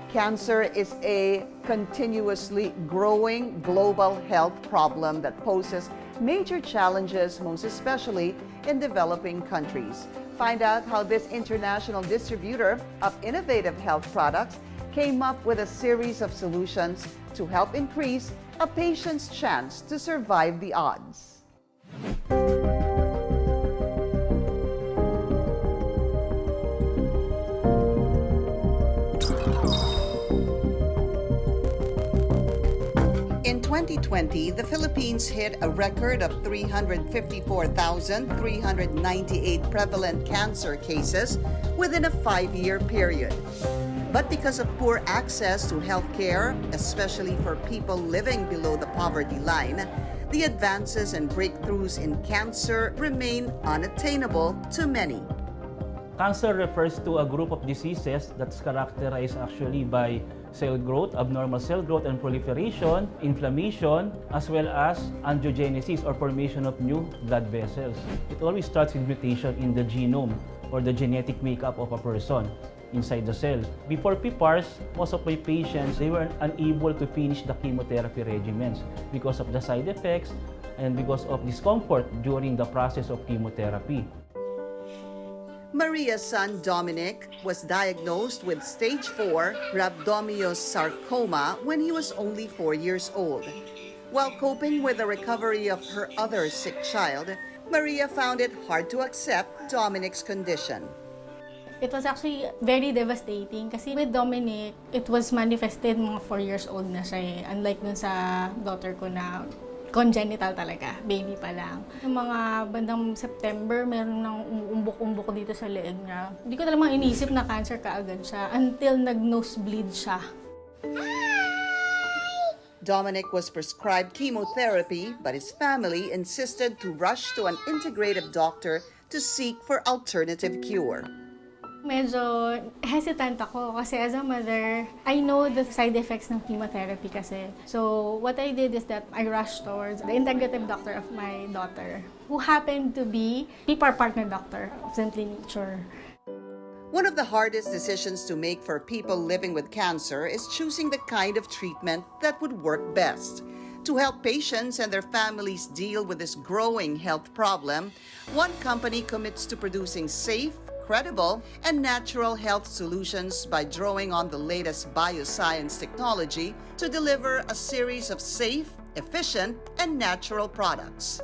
Cancer is a continuously growing global health problem that poses major challenges, most especially in developing countries. Find out how this international distributor of innovative health products came up with a series of solutions to help increase a patient's chance to survive the odds. In 2020, the Philippines hit a record of 354,398 prevalent cancer cases within a 5-year period. But because of poor access to health care, especially for people living below the poverty line, the advances and breakthroughs in cancer remain unattainable to many. Cancer refers to a group of diseases that's characterized actually by cell growth, abnormal cell growth and proliferation, inflammation, as well as angiogenesis or formation of new blood vessels. It always starts with mutation in the genome or the genetic makeup of a person inside the cell. Before PPARs, most of my patients, they were unable to finish the chemotherapy regimens because of the side effects and because of discomfort during the process of chemotherapy. Maria's son Dominic was diagnosed with stage 4 rhabdomyosarcoma when he was only 4 years old. While coping with the recovery of her other sick child, Maria found it hard to accept Dominic's condition. It was actually very devastating kasi with Dominic, it was manifested mga 4 years old na siya. Unlike dun sa daughter ko na congenital talaga, baby pa lang. Yung mga bandang September, meron ng umuumbok-umbok dito sa leeg niya. Hindi ko talagang inisip na cancer kaagad siya until nag-nosebleed siya. Dominic was prescribed chemotherapy, but his family insisted to rush to an integrative doctor to seek for alternative cure. Medyo hesitant ako kasi as a mother, I know the side effects ng chemotherapy kasi. So what I did is that I rushed towards the integrative doctor of my daughter, who happened to be PPAR partner doctor of Simply Nature. One of the hardest decisions to make for people living with cancer is choosing the kind of treatment that would work best. To help patients and their families deal with this growing health problem, one company commits to producing safe, credible, and natural health solutions by drawing on the latest bioscience technology to deliver a series of safe, efficient, and natural products.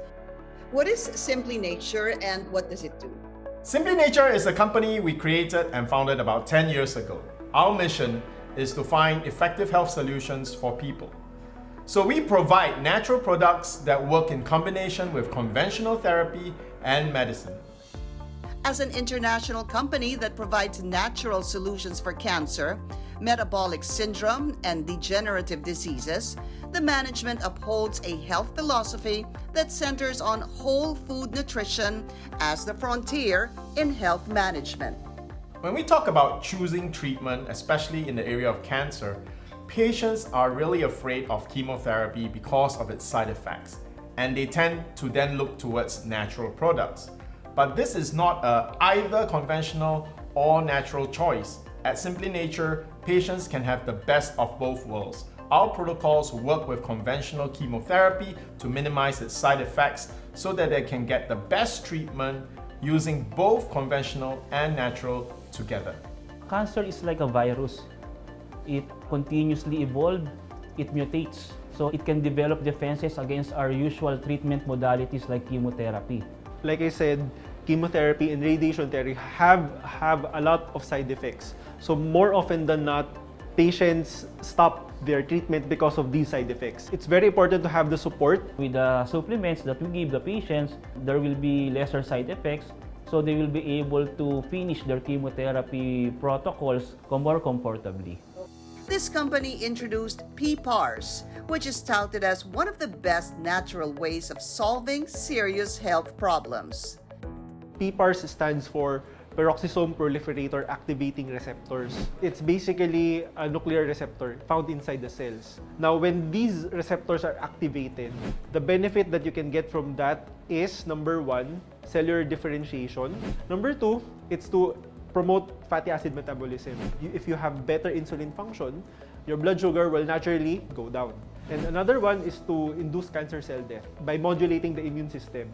What is Simply Nature and what does it do? Simply Nature is a company we created and founded about 10 years ago. Our mission is to find effective health solutions for people. So we provide natural products that work in combination with conventional therapy and medicine. As an international company that provides natural solutions for cancer, metabolic syndrome, and degenerative diseases, the management upholds a health philosophy that centers on whole food nutrition as the frontier in health management. When we talk about choosing treatment, especially in the area of cancer, patients are really afraid of chemotherapy because of its side effects, and they tend to then look towards natural products. But this is not a either conventional or natural choice. At Simply Nature, patients can have the best of both worlds. Our protocols work with conventional chemotherapy to minimize its side effects so that they can get the best treatment using both conventional and natural together. Cancer is like a virus. It continuously evolves, it mutates. So it can develop defenses against our usual treatment modalities like chemotherapy. Like I said, chemotherapy and radiation therapy have a lot of side effects. So more often than not, patients stop their treatment because of these side effects. It's very important to have the support. With the supplements that we give the patients, there will be lesser side effects, so they will be able to finish their chemotherapy protocols more comfortably. This company introduced PPARs, which is touted as one of the best natural ways of solving serious health problems. PPARs stands for peroxisome proliferator activating receptors. It's basically a nuclear receptor found inside the cells. Now, when these receptors are activated, the benefit that you can get from that is, number one, cellular differentiation. Number two, it's to promote fatty acid metabolism. If you have better insulin function, your blood sugar will naturally go down. And another one is to induce cancer cell death by modulating the immune system.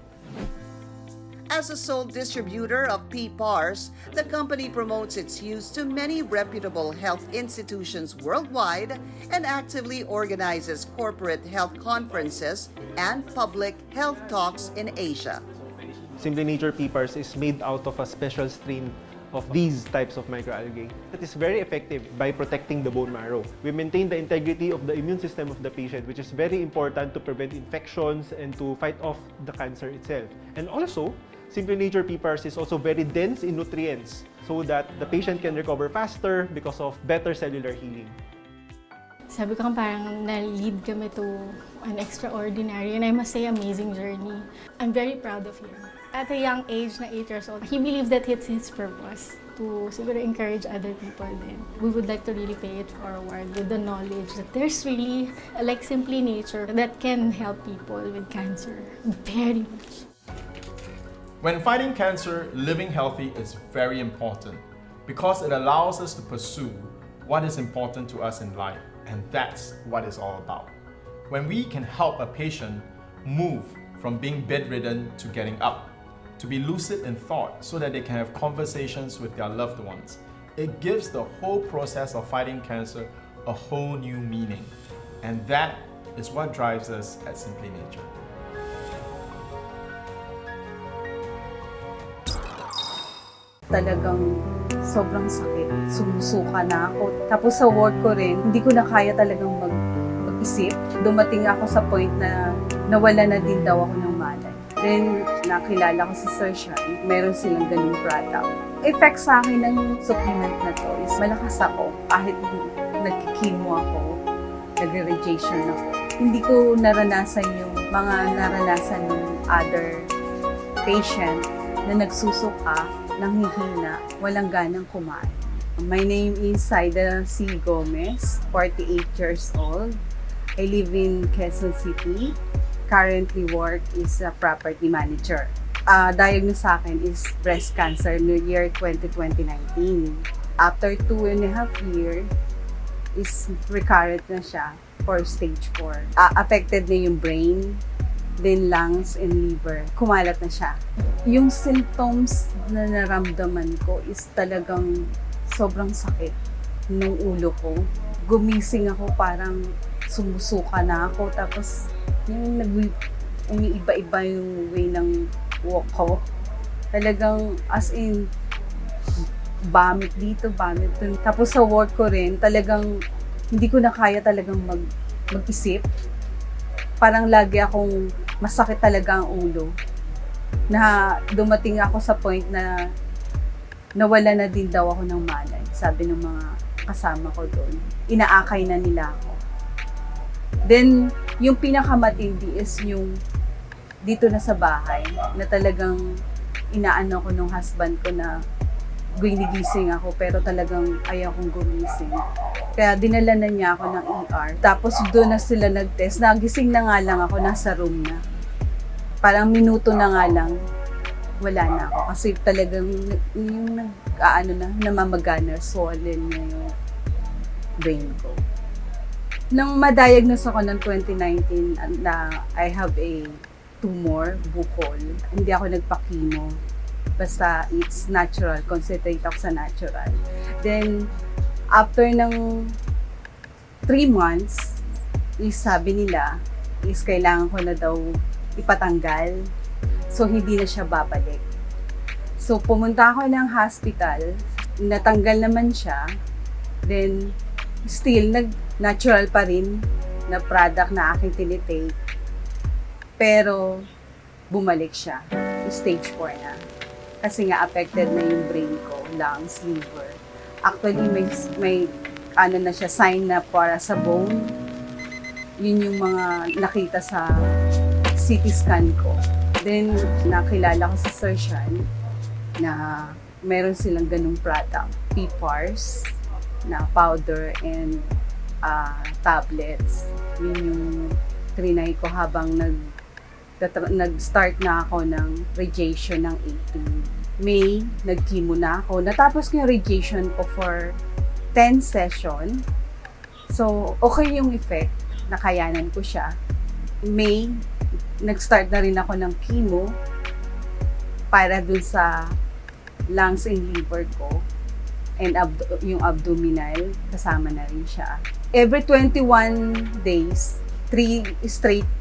As a sole distributor of PPARs, the company promotes its use to many reputable health institutions worldwide and actively organizes corporate health conferences and public health talks in Asia. Simply Nature PPARs is made out of a special strain of these types of microalgae. It is very effective by protecting the bone marrow. We maintain the integrity of the immune system of the patient, which is very important to prevent infections and to fight off the cancer itself. And also, Simply Nature PPARs is also very dense in nutrients so that the patient can recover faster because of better cellular healing. Sabi ko parang na-lead kami to an extraordinary and I must say amazing journey. I'm very proud of him. At a young age, na 8 years old, he believed that it's his purpose to siguro encourage other people then. We would like to really pay it forward with the knowledge that there's really, like Simply Nature, that can help people with cancer very much. When fighting cancer, living healthy is very important because it allows us to pursue what is important to us in life, and that's what it's all about. When we can help a patient move from being bedridden to getting up, to be lucid in thought so that they can have conversations with their loved ones, it gives the whole process of fighting cancer a whole new meaning. And that is what drives us at Simply Nature. Talagang sobrang sakit. Sumusuka na ako. Tapos sa work ko rin, hindi ko na kaya talagang mag-isip. Dumating ako sa point na nawala na din daw ako ng malay. Then, nakilala ko si Sir Shyan. Meron silang ganung product. Effect sa akin ng supplement na to is malakas ako. Kahit nagkikimo ako, nagre-radiation ako. Hindi ko naranasan yung mga naranasan ng other patient na nagsusuka, nanghihina, walang ganang kumain. My name is Saida C. Gomez, 48 years old. I live in Quezon City. Currently work is a property manager. Diagnosed sa akin is breast cancer no year 2019. After 2.5 years, is recurrent na siya for stage 4. Affected na yung brain, then lungs and liver. Kumalat na siya. Yung symptoms na naramdaman ko is talagang sobrang sakit ng ulo ko. Gumising ako, parang sumusuka na ako. Tapos yung umiiba-iba yung way ng walk ko. Talagang as in, vomit dito, vomit dun. Tapos sa work ko rin, talagang hindi ko na kaya talagang mag-isip. Parang lagi akong masakit talaga ang ulo. Na dumating ako sa point na nawala na din daw ako ng malay. Sabi ng mga kasama ko doon. Inaakay na nila ako. Then, yung pinakamatindi is yung dito na sa bahay na talagang inaano ko nung husband ko na ginigising ako pero talagang ayaw kong gumising. Kaya dinala na niya ako ng ER. Tapos doon na sila nag-test. Nagising na nga lang ako, nasa room na. Parang minuto na nga lang, wala na ako. Kasi talagang yung namamagana, swollen na yung brain ko. Nang ma-diagnose ako ng 2019 na I have a tumor, bukol, hindi ako nagpa-chemo. Basta it's natural, concentrate ako sa natural. Then, after ng 3 months, is sabi nila, is kailangan ko na daw ipatanggal. So, hindi na siya babalik. So, pumunta ako ng hospital, natanggal naman siya. Then, still, natural pa rin na product na aking tinitake. Pero, bumalik siya. Stage 4 na. Kasi nga affected na yung brain ko, lungs, liver. Actually, may ano na siya, sign na para sa bone. Yun yung mga nakita sa CT scan ko. Then, nakilala ko si Sir Shyan na meron silang ganung product. PPARs na powder and tablets. Yun yung trinay ko habang nag-start na ako ng radiation ng 18. May nag-chemo na ako. Natapos ko yung radiation ko for 10 session. So, okay yung effect. Nakayanan ko siya. May, nag-start na rin ako ng chemo para dun sa lungs and liver ko. And yung abdominal, kasama na rin siya. Every 21 days, 3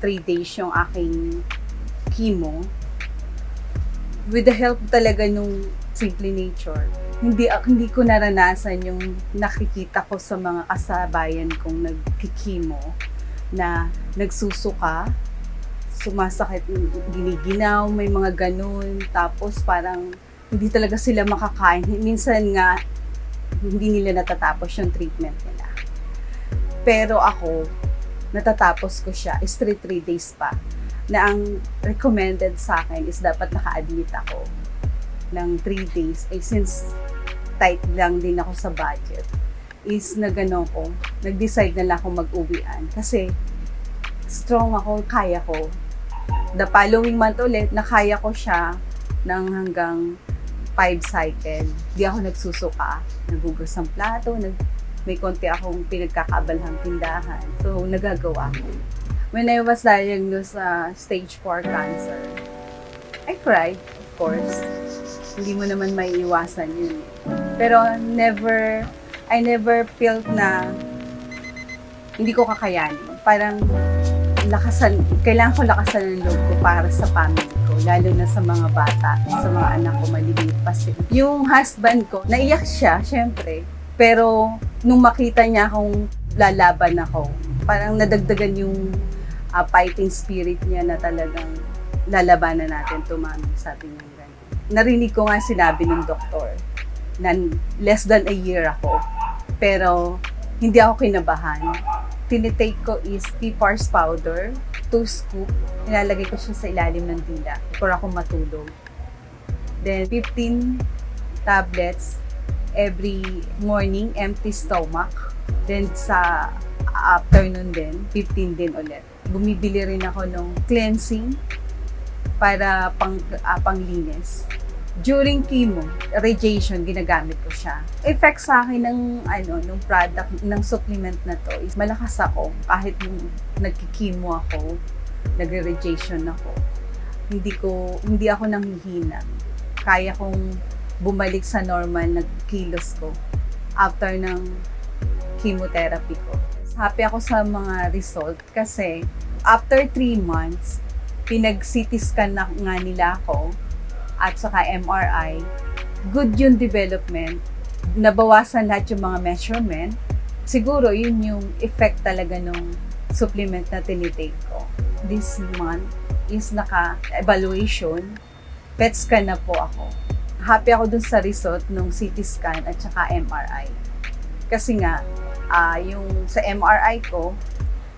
days yung aking chemo. With the help talaga nung Simple Nature, hindi ko naranasan yung nakikita ko sa mga kasabayan kong nagkikimo na nagsusuka, sumasakit, giniginaw, may mga ganun, tapos parang hindi talaga sila makakain. Minsan nga, hindi nila natatapos yung treatment nila. Pero ako, natatapos ko siya, is 3 days pa, na ang recommended sa akin is dapat naka-admit ako ng 3 days. Since tight lang din ako sa budget, is nag-decide na lang ako mag-uwian. Kasi strong ako, kaya ko. The following month ulit, nakaya ko siya ng hanggang 5 cycle. Di ako nagsusuka, nagugas ng plato, may konti akong pinagkakabalhang tindahan. So, nagagawa ko. When I was diagnosed sa stage 4 cancer, I cried, of course. Hindi mo naman maiiwasan yun. Pero I never felt na hindi ko kakayanin. Parang kailangan ko lakasan ng loob ko para sa family ko, lalo na sa mga bata, sa mga anak ko, maliliit pa sila. Yung husband ko, naiyak siya, syempre. Pero nung makita niya akong lalaban ako, parang nadagdagan yung fighting spirit niya na talagang lalabanan natin to, mami, sabi niya ganun. Narinig ko nga sinabi ng doktor na less than a year ako, pero hindi ako kinabahan. Tinitake ko is PPARS powder, 2 scoop, nilalagay ko siya sa ilalim ng dila para ako matulog. Then 15 tablets every morning, empty stomach. Then sa afternoon din, 15 din ulit. Bumibili rin ako ng cleansing para panglinis. During chemo, radiation, ginagamit ko siya. Effect sa akin ng product, ng supplement na to is malakas ako. Kahit nagki-chemo ako, nagre-radiation ako, hindi ako nanghihina. Kaya kong bumalik sa normal na kilos ko after ng chemotherapy ko. Happy ako sa mga result kasi after 3 months, pinag-CT scan na nga nila ako at saka MRI, good yung development, nabawasan lahat yung mga measurement. Siguro yun yung effect talaga ng supplement na tinitake ko. This month is naka-evaluation, PET scan na po ako. Happy ako dun sa result ng CT scan at saka MRI. Kasi nga, yung sa MRI ko,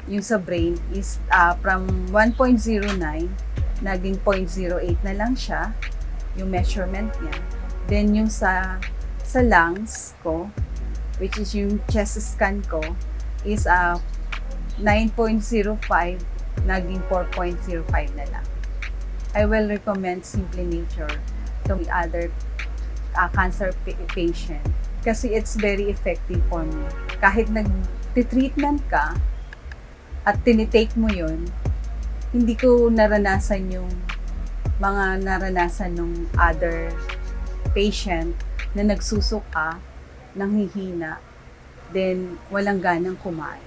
yung sa brain is from 1.09, naging 0.08 na lang siya, yung measurement niya. Then yung sa lungs ko, which is yung chest scan ko, is 9.05, naging 4.05 na lang. I will recommend Simple Nature to other cancer patient kasi it's very effective for me. Kahit nag-treatment ka at tinitake mo yun, hindi ko naranasan yung mga naranasan ng other patient na nagsusuka, nanghihina, then walang ganang kumain.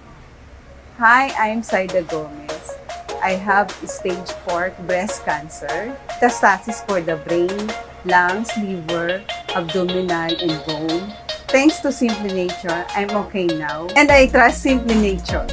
Hi, I'm Saida Gomez. I have stage 4 breast cancer, metastasis for the brain, lungs, liver, abdominal, and bone. Thanks to Simple Nature, I'm okay now. And I trust Simple Nature.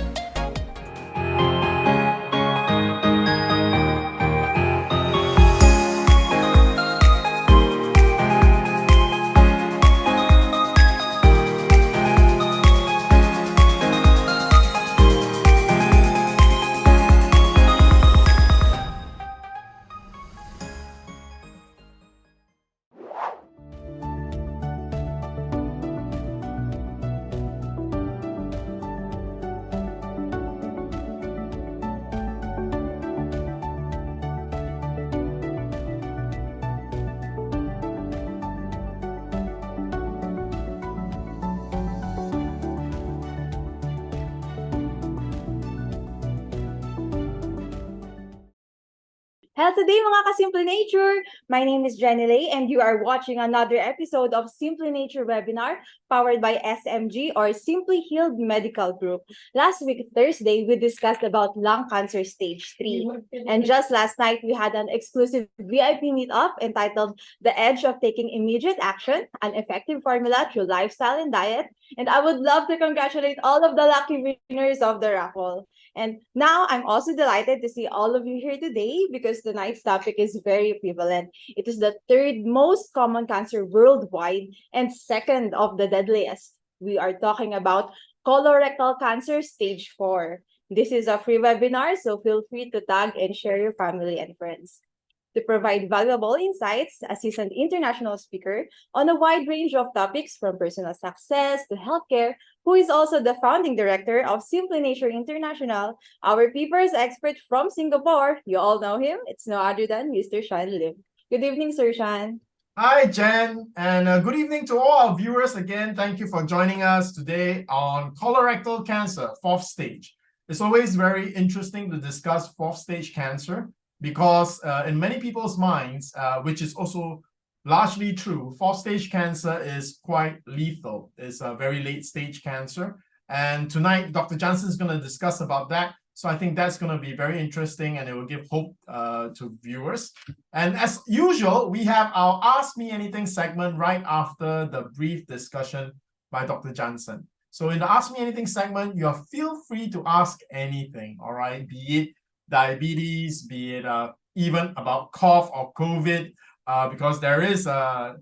Healthy day mga ka-Simple Nature! My name is Jenny Lay and you are watching another episode of Simple Nature webinar powered by SMG or Simply Healed Medical Group. Last week, Thursday, we discussed about lung cancer stage 3. And just last night, we had an exclusive VIP meetup entitled The Edge of Taking Immediate Action, an effective formula through lifestyle and diet. And I would love to congratulate all of the lucky winners of the raffle. And now I'm also delighted to see all of you here today because tonight's topic is very prevalent. It is the third most common cancer worldwide and second of the deadliest. We are talking about colorectal cancer stage 4. This is a free webinar, so feel free to tag and share your family and friends. To provide valuable insights, a seasoned international speaker on a wide range of topics from personal success to healthcare, who is also the founding director of Simply Nature International, our people's expert from Singapore. You all know him. It's no other than Mr. Shyan Lim. Good evening, Sir Shyan. Hi, Jen, and good evening to all our viewers again. Thank you for joining us today on colorectal cancer, fourth stage. It's always very interesting to discuss fourth stage cancer because in many people's minds, which is also largely true, fourth stage cancer is quite lethal. It's a very late stage cancer. And tonight, Dr. Jansen is going to discuss about that. So I think that's going to be very interesting and it will give hope to viewers. And as usual, we have our Ask Me Anything segment right after the brief discussion by Dr. Jansen. So in the Ask Me Anything segment, you feel free to ask anything, all right? Be it diabetes, be it even about cough or COVID, because there is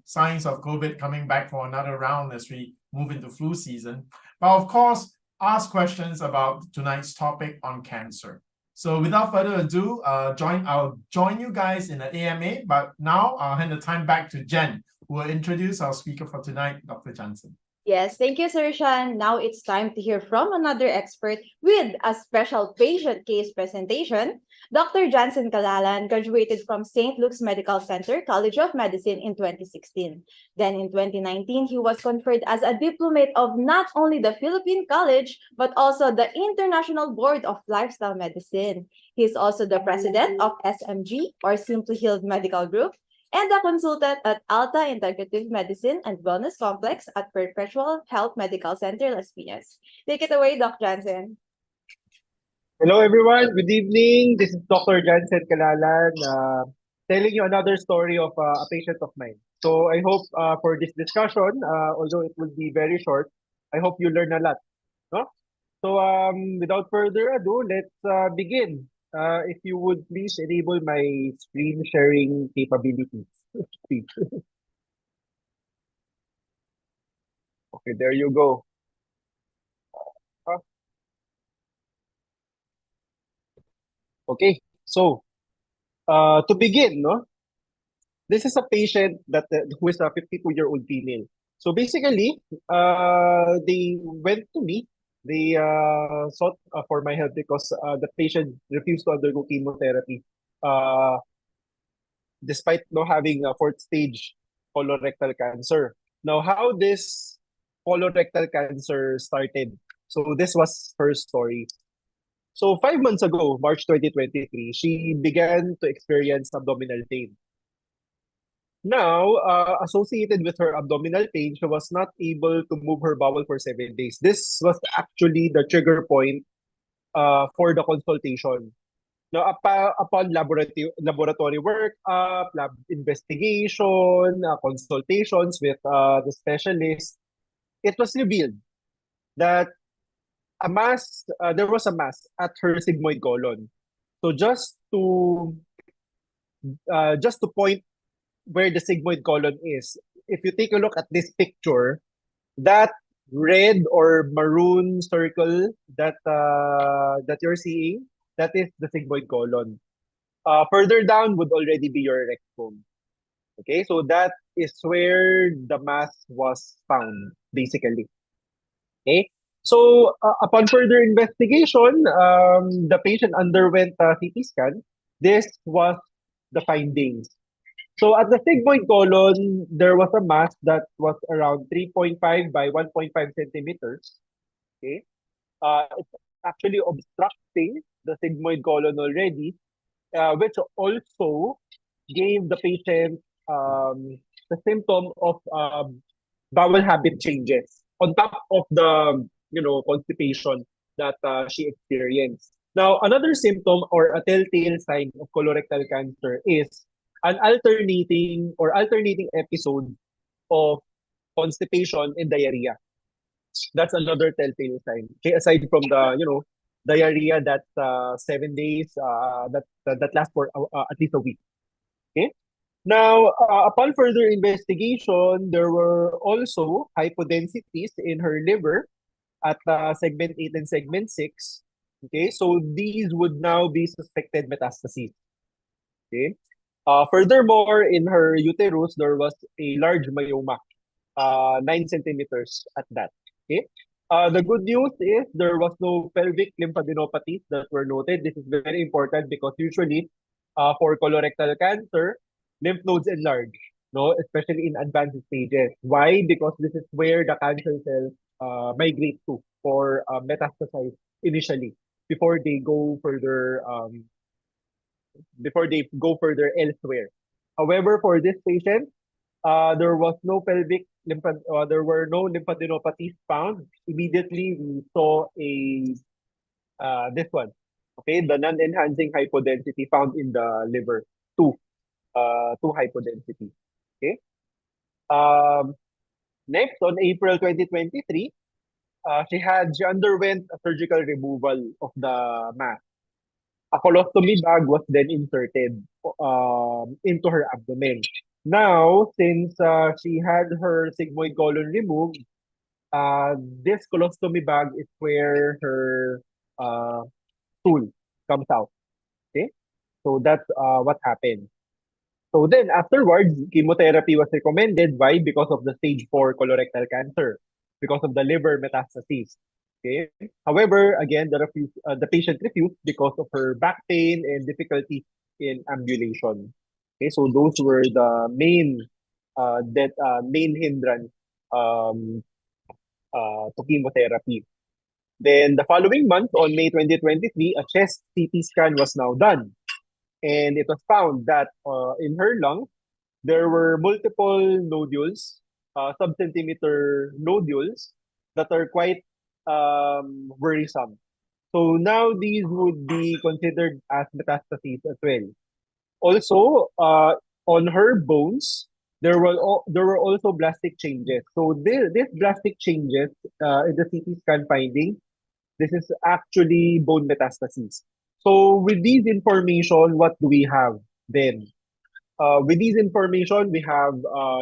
signs of COVID coming back for another round as we move into flu season. But of course, ask questions about tonight's topic on cancer. So without further ado, I'll join you guys in the AMA, but now I'll hand the time back to Jen, who will introduce our speaker for tonight, Dr. Jansen. Yes, thank you, Sir Shyan. Now it's time to hear from another expert with a special patient case presentation. Dr. Jansen Calalan graduated from St. Luke's Medical Center, College of Medicine in 2016. Then in 2019, he was conferred as a diplomate of not only the Philippine College, but also the International Board of Lifestyle Medicine. He is also the president of SMG, or Simply Healed Medical Group, and a consultant at Alta Integrative Medicine and Wellness Complex at Perpetual Health Medical Center, Las Piñas. Take it away, Dr. Jansen. Hello everyone, good evening. This is Dr. Jansen Calalan, telling you another story of a patient of mine. So I hope for this discussion, although it will be very short, I hope you learn a lot. No? So without further ado, let's begin. If you would please enable my screen sharing capabilities. Please. Okay, there you go. Okay, so to begin, no, this is a patient who is a 52-year-old female. So basically, they went to me. They sought for my help because the patient refused to undergo chemotherapy, despite no having a fourth stage colorectal cancer. Now, how this colorectal cancer started? So this was her story. So 5 months ago, March 2023, she began to experience abdominal pain. Now, associated with her abdominal pain, she was not able to move her bowel for 7 days. This was actually the trigger point for the consultation. Now, upon laboratory workup, lab investigation, consultations with the specialist, it was revealed that there was a mass at her sigmoid colon. So just to point where the sigmoid colon is, if you take a look at this picture, that red or maroon circle that you're seeing, that is the sigmoid colon. Further down would already be your rectum. Okay, so that is where the mass was found, basically. Okay, so upon further investigation, the patient underwent a CT scan. This was the findings. So at the sigmoid colon, there was a mass that was around 3.5 by 1.5 centimeters. Okay, it's actually obstructing the sigmoid colon already. which also gave the patient the symptom of bowel habit changes on top of the constipation that she experienced. Now, another symptom or a telltale sign of colorectal cancer is an alternating episode of constipation and diarrhea. That's another telltale sign. Okay, aside from the diarrhea that 7 days that lasts for at least a week. Okay. Now, upon further investigation, there were also hypodensities in her liver at segment 8 and segment 6. Okay, so these would now be suspected metastases. Okay. Furthermore, in her uterus, there was a large myoma, 9 centimeters at that. Okay. The good news is there was no pelvic lymphadenopathies that were noted. This is very important because usually for colorectal cancer, lymph nodes enlarge, no, especially in advanced stages. Why? Because this is where the cancer cells migrate to for metastasize initially before they go further elsewhere. However, for this patient, there was no there were no lymphadenopathies found. Immediately, we saw a this one, okay, the non-enhancing hypodensity found in the liver, two, two hypodensity. Okay. Um, Next, on April 2023, she underwent a surgical removal of the mass. A colostomy bag was then inserted into her abdomen. Now, since she had her sigmoid colon removed, this colostomy bag is where her uh, stool comes out. Okay, so that's what happened. So then afterwards, chemotherapy was recommended. Why? Because of the stage 4 colorectal cancer, because of the liver metastases. Okay. However, again, the patient refused because of her back pain and difficulty in ambulation. Okay, so those were the main hindrance um, to chemotherapy. Then the following month, on May 2023, a chest CT scan was now done. And it was found that in her lungs, there were multiple nodules, sub-centimeter nodules that are quite worrisome. So now these would be considered as metastases as well. Also, on her bones, there were also blastic changes. So this blastic changes in the CT scan finding, this is actually bone metastases. So with these information, what do we have then? With these information, we have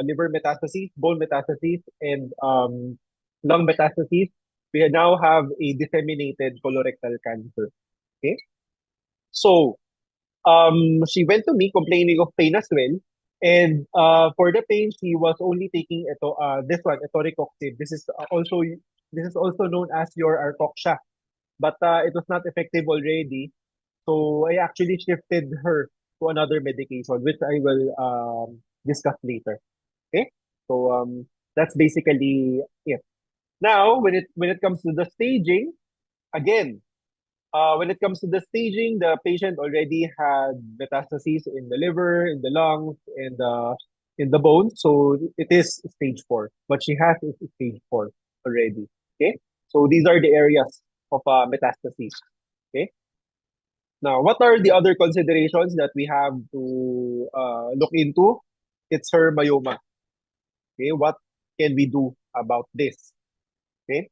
liver metastases, bone metastases, and lung metastases. We now have a disseminated colorectal cancer. Okay, so she went to me complaining of pain as well, and for the pain, she was only taking this one, etoricoxib. This is also known as your arcoxia, but it was not effective already. So I actually shifted her to another medication, which I will discuss later. Okay, so that's basically it. Now, when it comes to the staging, again, when it comes to the staging, the patient already had metastases in the liver, in the lungs, and in the bones. So it is stage 4. What she has is stage 4 already. Okay, so these are the areas of metastases. Okay. Now, what are the other considerations that we have to look into? It's her myoma. Okay, what can we do about this? Okay,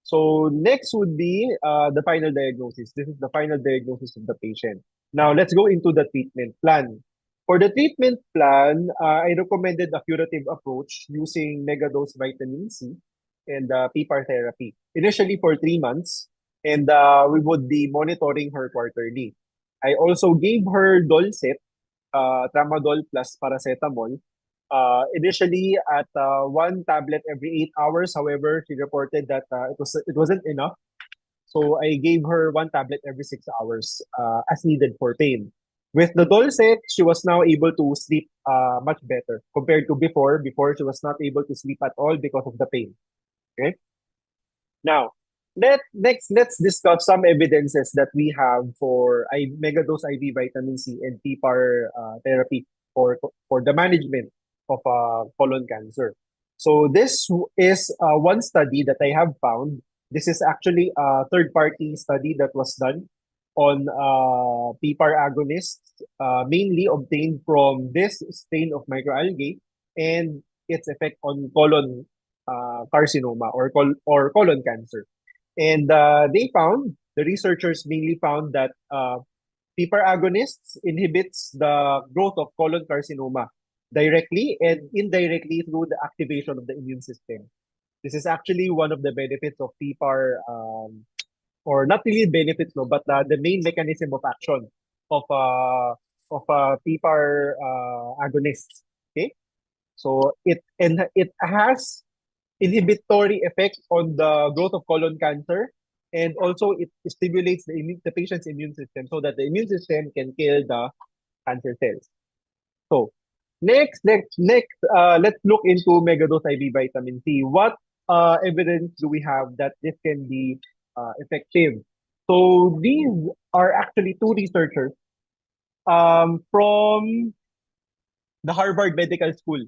so next would be the final diagnosis. This is the final diagnosis of the patient. Now, let's go into the treatment plan. For the treatment plan, I recommended a curative approach using megadose vitamin C and PPAR therapy. Initially for 3 months, and we would be monitoring her quarterly. I also gave her Dolcet, tramadol plus paracetamol, initially at 1 tablet every 8 hours. However, she reported that it wasn't enough. So I gave her 1 tablet every 6 hours as needed for pain. With the Dolcet, she was now able to sleep much better compared to before. Before, she was not able to sleep at all because of the pain. Okay. Now, Let's discuss some evidences that we have for megadose IV vitamin C and PPAR therapy for the management of colon cancer. So this is one study that I have found. This is actually a third-party study that was done on PPAR agonists, mainly obtained from this strain of microalgae and its effect on colon carcinoma or colon cancer. And the researchers mainly found that PPAR agonists inhibits the growth of colon carcinoma directly and indirectly through the activation of the immune system. This is actually one of the benefits of PPAR, or not really benefits, no, but the main mechanism of action of PPAR agonists. Okay, so it has inhibitory effect on the growth of colon cancer, and also it stimulates the patient's immune system so that the immune system can kill the cancer cells. So next, let's look into megadose IV vitamin C. What evidence do we have that this can be effective? So these are actually two researchers from the Harvard Medical School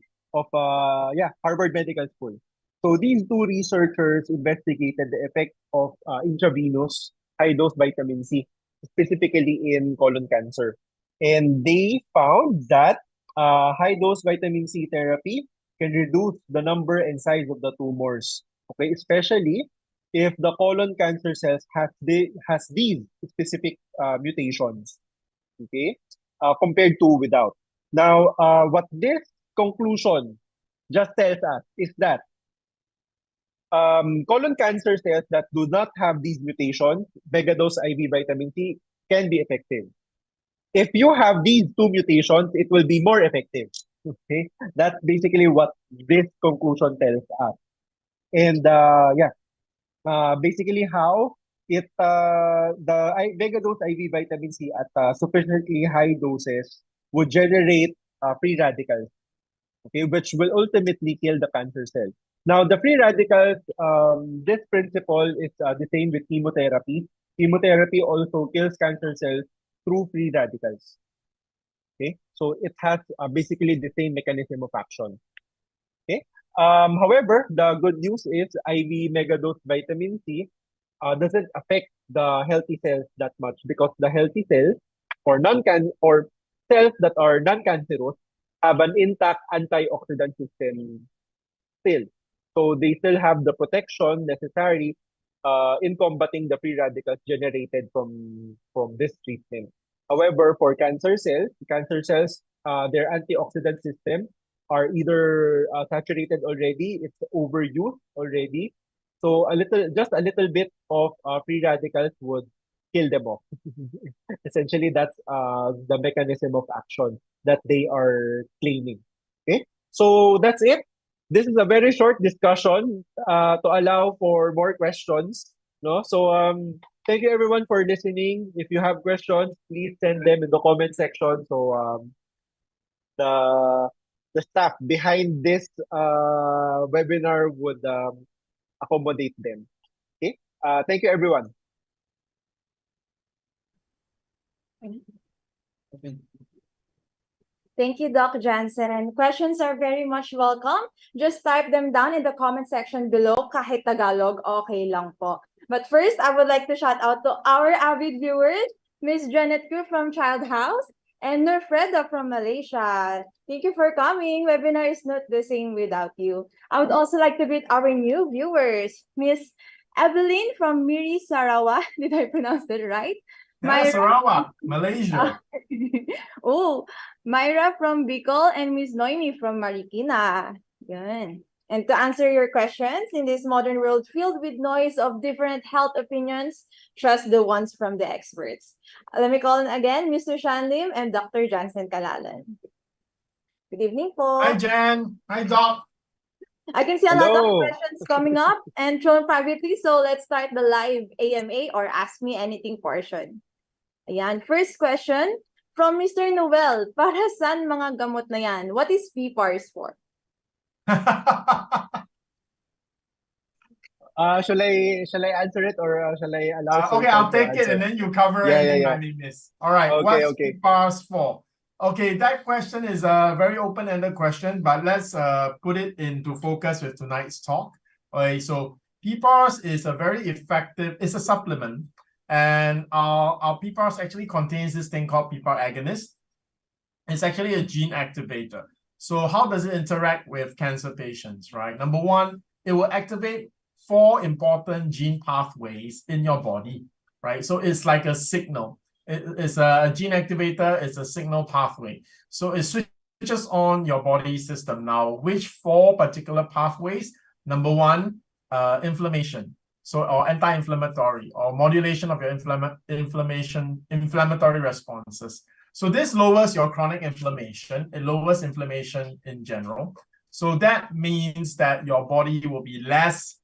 Harvard Medical School. So these two researchers investigated the effect of intravenous high-dose vitamin C, specifically in colon cancer. And they found that high-dose vitamin C therapy can reduce the number and size of the tumors. Okay, especially if the colon cancer cells has these specific mutations. Okay, compared to without. Now, what this conclusion just tells us is that colon cancer cells that do not have these mutations, megadose IV vitamin C can be effective. If you have these two mutations, it will be more effective. Okay, that's basically what this conclusion tells us. And basically how megadose IV vitamin C at sufficiently high doses would generate free radicals, okay, which will ultimately kill the cancer cell. Now, the free radicals, this principle is the same with chemotherapy. Chemotherapy also kills cancer cells through free radicals. Okay, so it has basically the same mechanism of action. Okay. However, the good news is IV megadose vitamin C doesn't affect the healthy cells that much, because the healthy cells or cells that are non-cancerous have an intact antioxidant system still. So they still have the protection necessary in combating the free radicals generated from this treatment. However, for cancer cells, their antioxidant system are either saturated already, it's overused already. So just a little bit of free radicals would kill them off. Essentially, that's the mechanism of action that they are claiming. Okay, so that's it. This is a very short discussion to allow for more questions. No, so thank you everyone for listening. If you have questions, please send them in the comment section. So the staff behind this webinar would accommodate them. Okay. Thank you everyone. Thank you, Doc Jansen. And questions are very much welcome. Just type them down in the comment section below. Kahit Tagalog, okay lang po. But first, I would like to shout out to our avid viewers, Miss Janet Cruz from Child House and Norfreda from Malaysia. Thank you for coming. Webinar is not the same without you. I would also like to greet our new viewers, Miss Evelyn from Miri Sarawak. Did I pronounce that right? Yeah, Sarawak, Malaysia. Oh, Myra from Bicol and Miss Noemi from Marikina. Yun. And to answer your questions, in this modern world filled with noise of different health opinions, trust the ones from the experts. Let me call in again Mr. Shyan Lim and Dr. Jansen Calalan. Good evening po. Hi, Jan. Hi, Doc. I can see a lot of Hello. questions coming up and thrown privately, so let's start the live AMA or Ask Me Anything portion. Ayan, first question from Mr. Noel. Para saan mga gamot na yan? What is PPARs for? Shall I answer it, or shall I allow Sir Okay, Sean I'll to take it answer? and then you cover Yeah, yeah, anything yeah. I may miss. All right, Okay, what's okay. PPARs for? Okay, that question is a very open-ended question, but let's put it into focus with tonight's talk. Okay, so PPARs is a very effective, it's a supplement, and our PPARs actually contains this thing called PPAR agonist. It's actually a gene activator. So how does it interact with cancer patients, right? Number one, it will activate 4 important gene pathways in your body, right? So it's like a signal. It's a gene activator, it's a signal pathway. So it switches on your body system. Now, which 4 particular pathways? Number one, inflammation. So, or anti-inflammatory, or modulation of your inflammatory responses. So this lowers your chronic inflammation. It lowers inflammation in general. So that means that your body will be less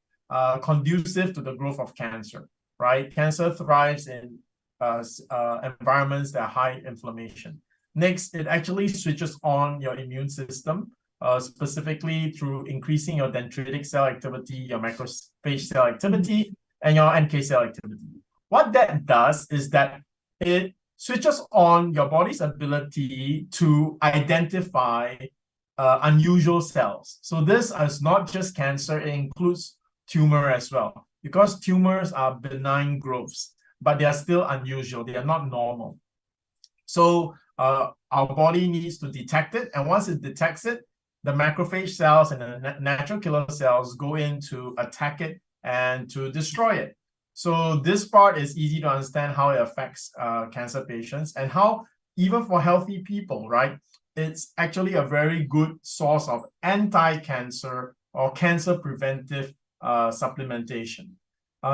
conducive to the growth of cancer, right? Cancer thrives in environments that are high inflammation. Next, it actually switches on your immune system, specifically through increasing your dendritic cell activity, your macrophage cell activity, and your NK cell activity. What that does is that it switches on your body's ability to identify unusual cells. So this is not just cancer, it includes tumor as well, because tumors are benign growths, but they are still unusual, they are not normal. So our body needs to detect it, and once it detects it, the macrophage cells and the natural killer cells go in to attack it and to destroy it. So this part is easy to understand how it affects cancer patients, and how even for healthy people, right, it's actually a very good source of anti-cancer or cancer preventive supplementation.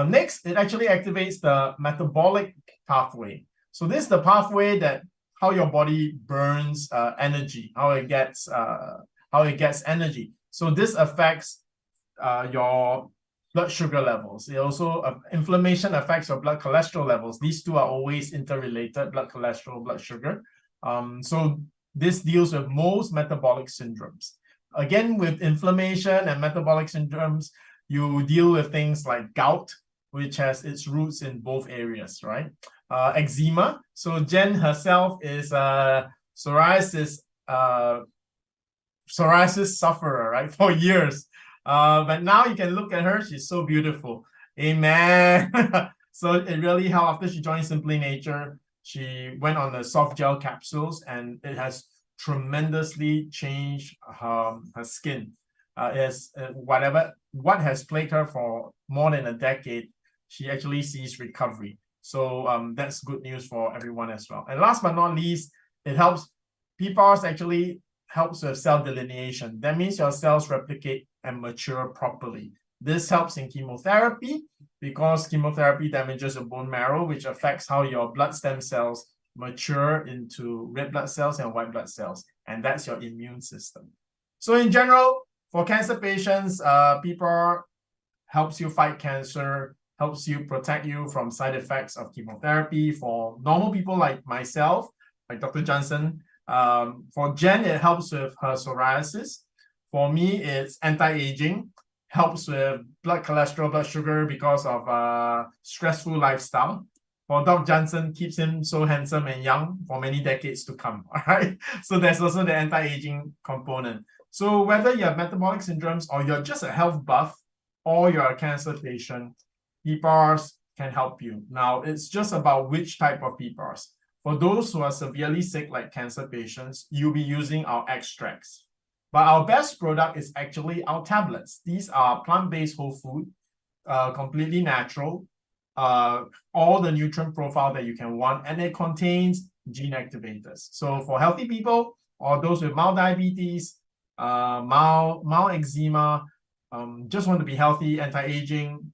Next, it actually activates the metabolic pathway. So this is the pathway that how your body burns energy, how it gets energy. So this affects your blood sugar levels. It also inflammation affects your blood cholesterol levels. These two are always interrelated: blood cholesterol, blood sugar. So this deals with most metabolic syndromes. Again, with inflammation and metabolic syndromes, you deal with things like gout, which has its roots in both areas, right? Eczema. So Jen herself is a psoriasis sufferer, right, for years. But now you can look at her, she's so beautiful. Amen. So it really helped. After she joined Simply Nature, she went on the soft gel capsules, and it has tremendously changed her skin. What has plagued her for more than a decade, she actually sees recovery. So that's good news for everyone as well. And last but not least, it helps. PPARs actually helps with cell delineation. That means your cells replicate and mature properly. This helps in chemotherapy, because chemotherapy damages the bone marrow, which affects how your blood stem cells mature into red blood cells and white blood cells. And that's your immune system. So in general, for cancer patients, PPAR helps you fight cancer, helps you protect you from side effects of chemotherapy. For normal people like myself, like Dr. Jansen, for Jen, it helps with her psoriasis. For me, it's anti-aging, helps with blood cholesterol, blood sugar because of stressful lifestyle. For Dr. Jansen, keeps him so handsome and young for many decades to come. All right. So there's also the anti-aging component. So whether you have metabolic syndromes, or you're just a health buff, or you're a cancer patient, PPARs can help you. Now, it's just about which type of PPARs. For those who are severely sick, like cancer patients, you'll be using our extracts. But our best product is actually our tablets. These are plant-based whole food, completely natural, all the nutrient profile that you can want, and it contains gene activators. So for healthy people, or those with mild diabetes, mild eczema, just want to be healthy, anti-aging,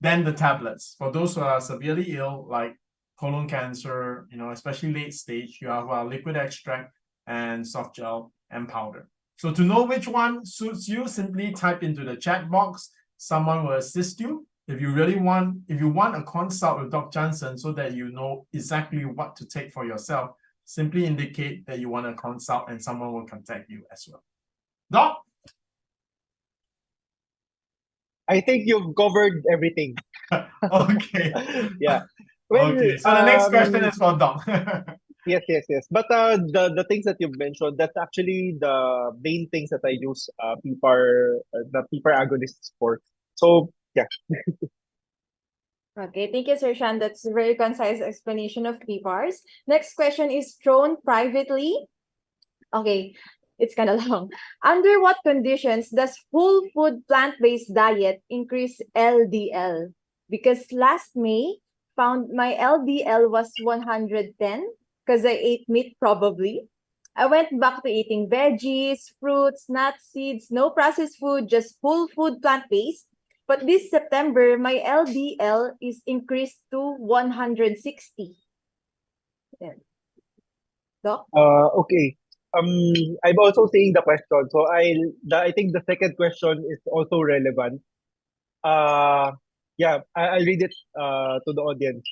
then the tablets. For those who are severely ill, like colon cancer, especially late stage, you have liquid extract and soft gel and powder. So to know which one suits you, simply type into the chat box. Someone will assist you. If you want a consult with Dr. Jansen so that you know exactly what to take for yourself, simply indicate that you want a consult and someone will contact you as well. Doc? I think you've covered everything. Okay. Yeah. Well, Okay. So the next question is for Doc. yes, yes, yes. But the things that you've mentioned, that's actually the main things that I use the PPAR agonists for. So yeah. Okay, thank you, Sir Shan. That's a very concise explanation of PPARs. Next question is thrown privately. Okay, it's kind of long. Under what conditions does whole food plant-based diet increase LDL? Because last May, found my LDL was 110 because I ate meat probably. I went back to eating veggies, fruits, nuts, seeds, no processed food, just whole food plant-based. But this September, my LDL is increased to 160. Yan. Doc? Okay. I'm also seeing the question. So I think the second question is also relevant. Yeah, I'll read it to the audience.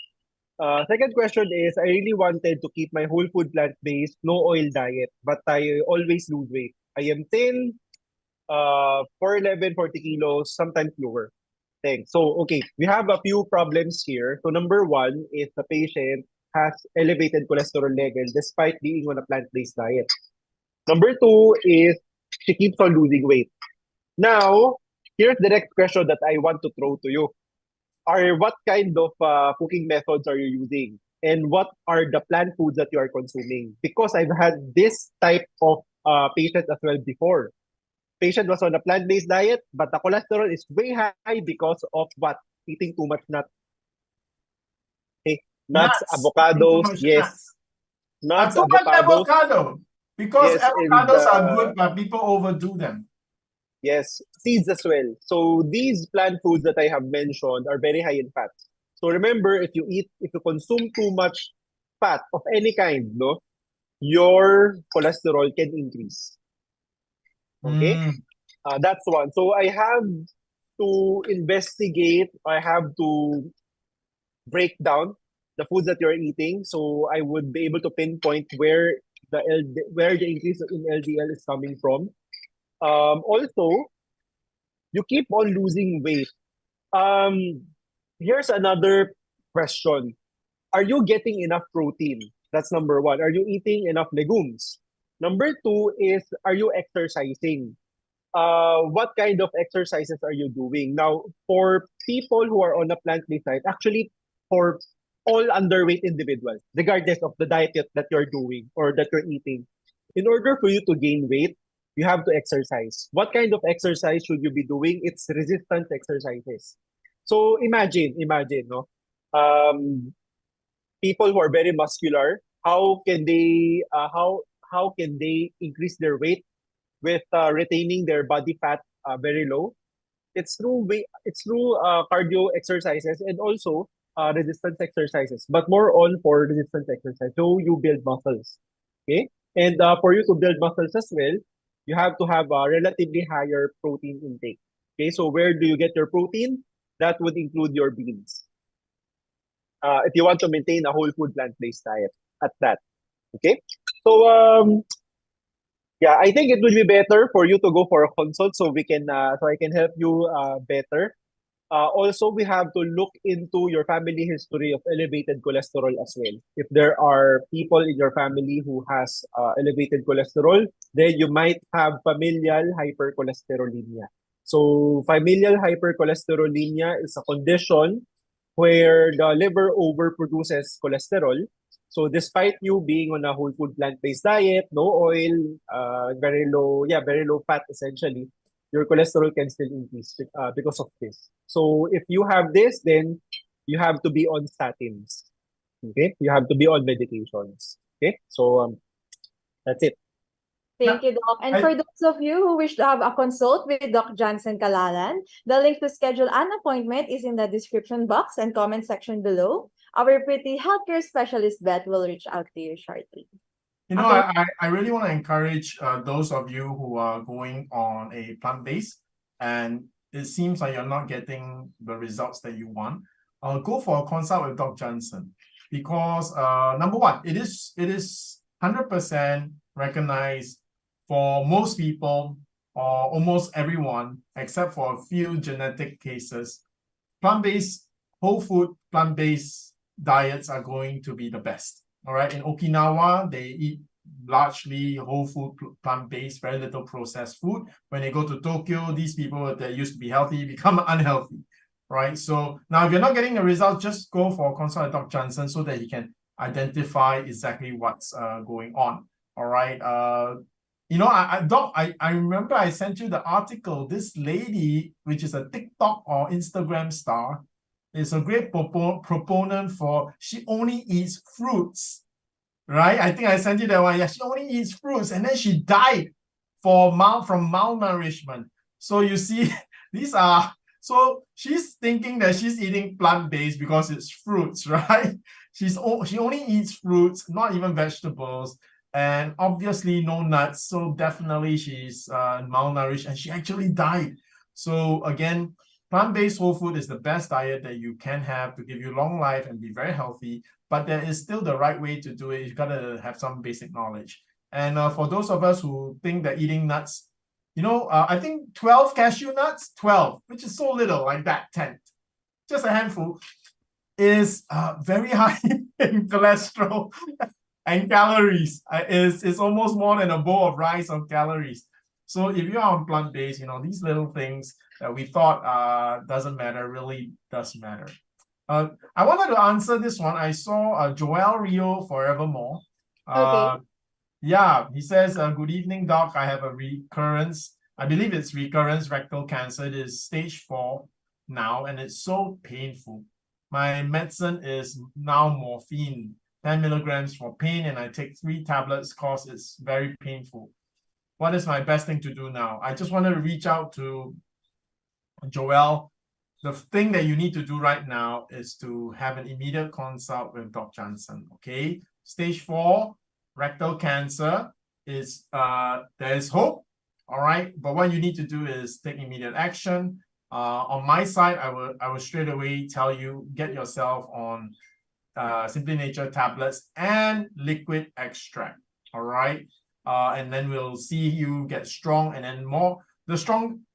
Second question is, I really wanted to keep my whole food plant-based, no oil diet, but I always lose weight. I am thin, 4'11", 40 kilos, sometimes lower. Thanks. So, okay, we have a few problems here. So, number one is the patient has elevated cholesterol level despite being on a plant-based diet. Number two is she keeps on losing weight. Now, here's the next question that I want to throw to you. What kind of cooking methods are you using? And what are the plant foods that you are consuming? Because I've had this type of patient as well before. Patient was on a plant-based diet, but the cholesterol is way high because of what? Eating too much nuts. Okay. Nuts, Nuts. Eating too avocados, much yes. nuts. Nuts, Too much avocados, avocado. Because yes, and avocados are good, but people overdo them. yes, seeds as well. So these plant foods that I have mentioned are very high in fats. So remember, if you consume too much fat of any kind, no, your cholesterol can increase. Okay, Mm. that's one. So I have to investigate. I have to break down the foods that you're eating, so I would be able to pinpoint where the increase in LDL is coming from. Also, you keep on losing weight. Um, Here's another question. Are you getting enough protein? That's number one. Are you eating enough legumes? Number two is, are you exercising? What kind of exercises are you doing? Now, for people who are on a plant-based diet, actually, for all underweight individuals, regardless of the diet that you're doing or that you're eating, in order for you to gain weight, you have to exercise. What kind of exercise should you be doing? It's resistance exercises. So imagine, no? People who are very muscular, how can they increase their weight with retaining their body fat very low? It's through cardio exercises and also resistance exercises, but more on for resistance exercise. So you build muscles, okay? And for you to build muscles as well, you have to have a relatively higher protein intake. Okay, so where do you get your protein? That would include your beans. If you want to maintain a whole food plant-based diet at that. Okay? So yeah, I think it would be better for you to go for a consult so I can help you better. Also, we have to look into your family history of elevated cholesterol as well. If there are people in your family who has elevated cholesterol, then you might have familial hypercholesterolemia. So familial hypercholesterolemia is a condition where the liver overproduces cholesterol. So despite you being on a whole food plant-based diet, no oil, very low fat essentially, your cholesterol can still increase because of this. So if you have this, then you have to be on statins. Okay, you have to be on medications. Okay, so that's it. Thank you, Doc. And for those of you who wish to have a consult with Doc Jansen Calalan, the link to schedule an appointment is in the description box and comment section below. Our pretty healthcare specialist, Beth, will reach out to you shortly. You know, Okay. I really want to encourage those of you who are going on a plant-based and it seems like you're not getting the results that you want. Go for a consult with Dr. Jansen because number one, it is 100% recognized for most people or almost everyone, except for a few genetic cases, plant-based, whole food, plant-based diets are going to be the best. All right, in Okinawa, they eat largely whole food, plant-based, very little processed food. When they go to Tokyo, these people that used to be healthy become unhealthy, right? So now if you're not getting the results, just go for a consult with Dr. Jansen so that he can identify exactly what's going on. All right. You know, Doc, I remember I sent you the article. This lady, which is a TikTok or Instagram star, is a great proponent for she only eats fruits, right? I think I sent you that one. Yeah, she only eats fruits, and then she died from malnourishment. So you see, these are, so she's thinking that she's eating plant-based because it's fruits, right? She only eats fruits, not even vegetables, and obviously no nuts. So definitely she's malnourished, and she actually died. So again, plant-based whole food is the best diet that you can have to give you long life and be very healthy, but there is still the right way to do it. You gotta have some basic knowledge. And for those of us who think that eating nuts, you know, I think 12 cashew nuts, 12, which is so little, like that, 10, just a handful, is very high in cholesterol and calories. It's almost more than a bowl of rice of calories. So if you are on plant-based, you know, these little things that we thought doesn't matter really does matter. I wanted to answer this one. I saw Joel Rio Forevermore. Okay. Yeah, he says, good evening, doc. I have a recurrence. I believe it's recurrence rectal cancer. It is stage 4 now, and it's so painful. My medicine is now morphine, 10 milligrams for pain, and I take 3 tablets because it's very painful. What is my best thing to do now? I just wanted to reach out to Joel. The thing that you need to do right now is to have an immediate consult with Dr. Jansen, okay? Stage 4, rectal cancer is, there is hope, all right? But what you need to do is take immediate action. On my side, I will straight away tell you, get yourself on Simply Nature tablets and liquid extract, all right? And then we'll see you get strong, and then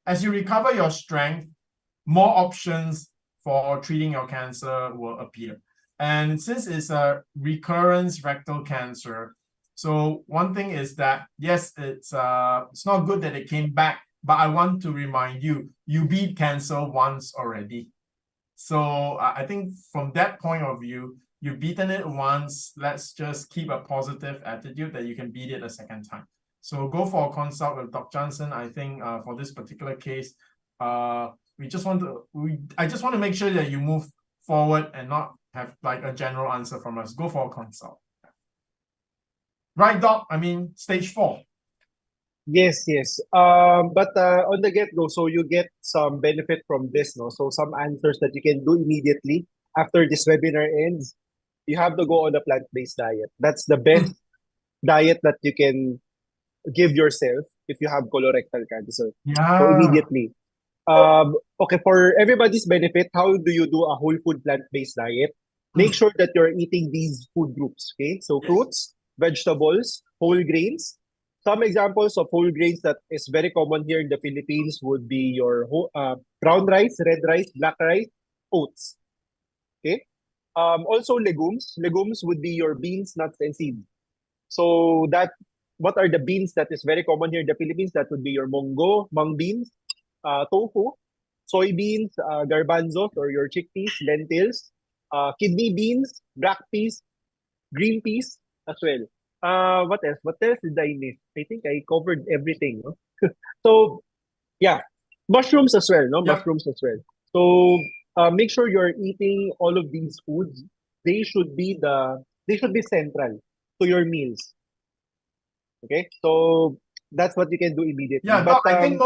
as you recover your strength, more options for treating your cancer will appear. And since it's a recurrence rectal cancer, so one thing is that, yes, it's not good that it came back, but I want to remind you, you beat cancer once already. So I think from that point of view, you've beaten it once. Let's just keep a positive attitude that you can beat it a second time. So go for a consult with Dr. Jansen. I think for this particular case, I just want to make sure that you move forward and not have like a general answer from us. Go for a consult. Right, Doc? I mean, stage 4. Yes, yes. But on the get-go, so you get some benefit from this, no? So some answers that you can do immediately after this webinar ends. You have to go on a plant-based diet. That's the best diet that you can give yourself if you have colorectal cancer. Yeah. So immediately. Okay, for everybody's benefit, how do you do a whole food plant-based diet? Make sure that you're eating these food groups, okay? So fruits, vegetables, whole grains. Some examples of whole grains that is very common here in the Philippines would be your brown rice, red rice, black rice, oats. Okay. Also legumes. Legumes would be your beans, nuts, and seeds. So what are the beans that is very common here in the Philippines? That would be your munggo, mung beans, tofu, soybeans, garbanzos or your chickpeas, lentils, kidney beans, black peas, green peas as well. What else? What else did I miss? I think I covered everything. No? So, yeah, mushrooms as well. No, mushrooms as well. So, make sure you're eating all of these foods. They should be central to your meals. Okay, so that's what you can do immediately. Yeah, but I think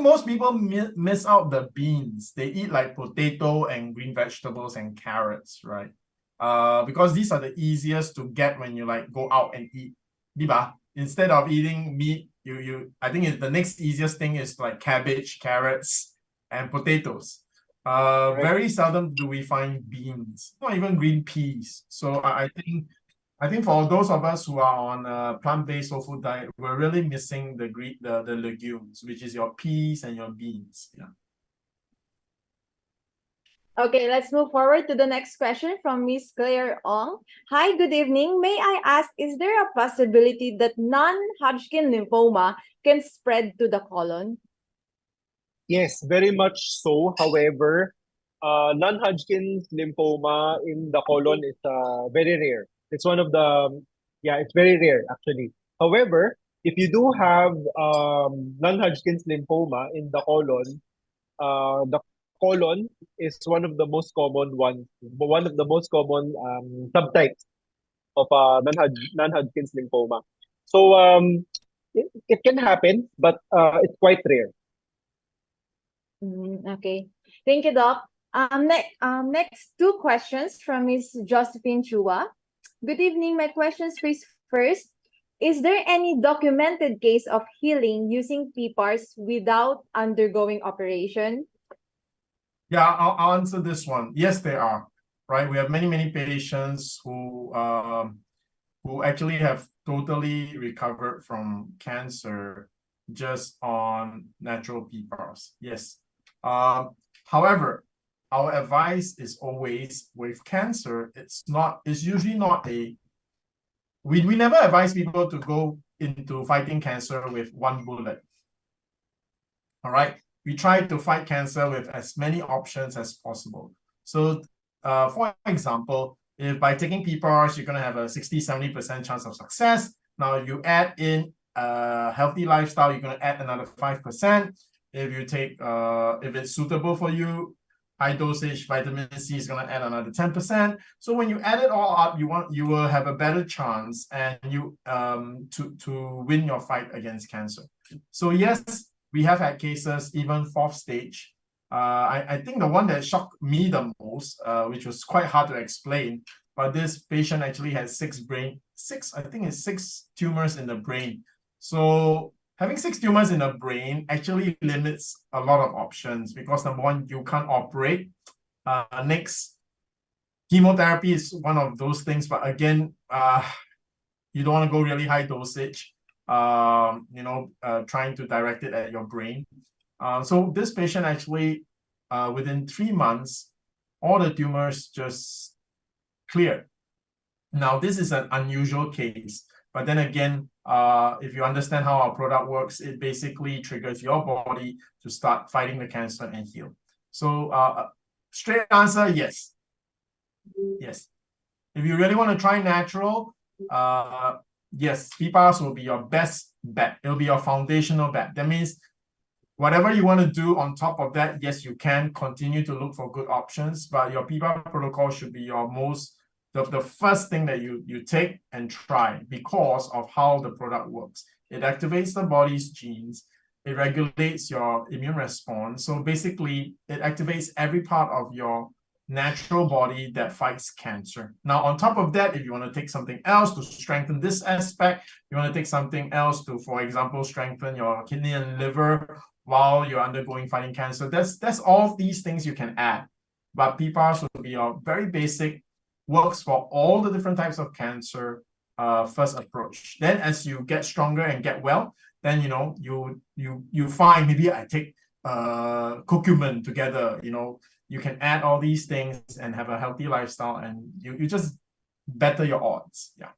most people miss out the beans. They eat like potato and green vegetables and carrots, right? Because these are the easiest to get when you like go out and eat. Diba? Instead of eating meat, I think the next easiest thing is like cabbage, carrots, and potatoes. Very seldom do we find beans, not even green peas. So I think I think for those of us who are on a plant-based whole food diet, we're really missing the legumes, which is your peas and your beans. Yeah. Okay, let's move forward to the next question from Miss Claire Ong. Hi, good evening. May I ask, is there a possibility that non-Hodgkin lymphoma can spread to the colon? Yes, very much so. However, non-Hodgkin's lymphoma in the colon is very rare. It's one of the, yeah, it's very rare actually. However, if you do have non-Hodgkin's lymphoma in the colon is one of the most common ones, one of the most common subtypes of non-Hodgkin's lymphoma. So it can happen, but it's quite rare. Okay. Thank you, Doc. Next two questions from Ms. Josephine Chua. Good evening. My questions first. Is there any documented case of healing using PPARs without undergoing operation? Yeah, I'll answer this one. Yes, there are. Right, we have many patients who actually have totally recovered from cancer just on natural PPARs. Yes. However, our advice is always with cancer, it's usually not we never advise people to go into fighting cancer with one bullet. All right. We try to fight cancer with as many options as possible. So, for example, if by taking PPARs, you're going to have a 60-70% chance of success. Now you add in a healthy lifestyle, you're going to add another 5%. If you take, if it's suitable for you, high dosage vitamin C is going to add another 10%. So when you add it all up, you will have a better chance and you to win your fight against cancer. So yes, we have had cases even fourth stage. I think the one that shocked me the most, which was quite hard to explain, but this patient actually had six tumors in the brain. So having 6 tumors in the brain actually limits a lot of options because number one, you can't operate. Next, chemotherapy is one of those things, but again, you don't want to go really high dosage. Trying to direct it at your brain. So this patient actually, within 3 months, all the tumors just cleared. Now, this is an unusual case, but then again, if you understand how our product works, it basically triggers your body to start fighting the cancer and heal. So, straight answer, yes. Yes. If you really want to try natural, yes, PPARs will be your best bet. It'll be your foundational bet. That means whatever you want to do on top of that, yes, you can continue to look for good options, but your PPAR protocol should be your the first thing that you take and try because of how the product works. It activates the body's genes. It regulates your immune response. So basically, it activates every part of your natural body that fights cancer. Now, on top of that, if you want to take something else to strengthen this aspect, you want to take something else to, for example, strengthen your kidney and liver while you're undergoing fighting cancer, that's all these things you can add. But PPARs will be your very basic, works for all the different types of cancer first approach. Then as you get stronger and get well, then you find maybe I take curcumin together, you can add all these things and have a healthy lifestyle and you just better your odds. Yeah.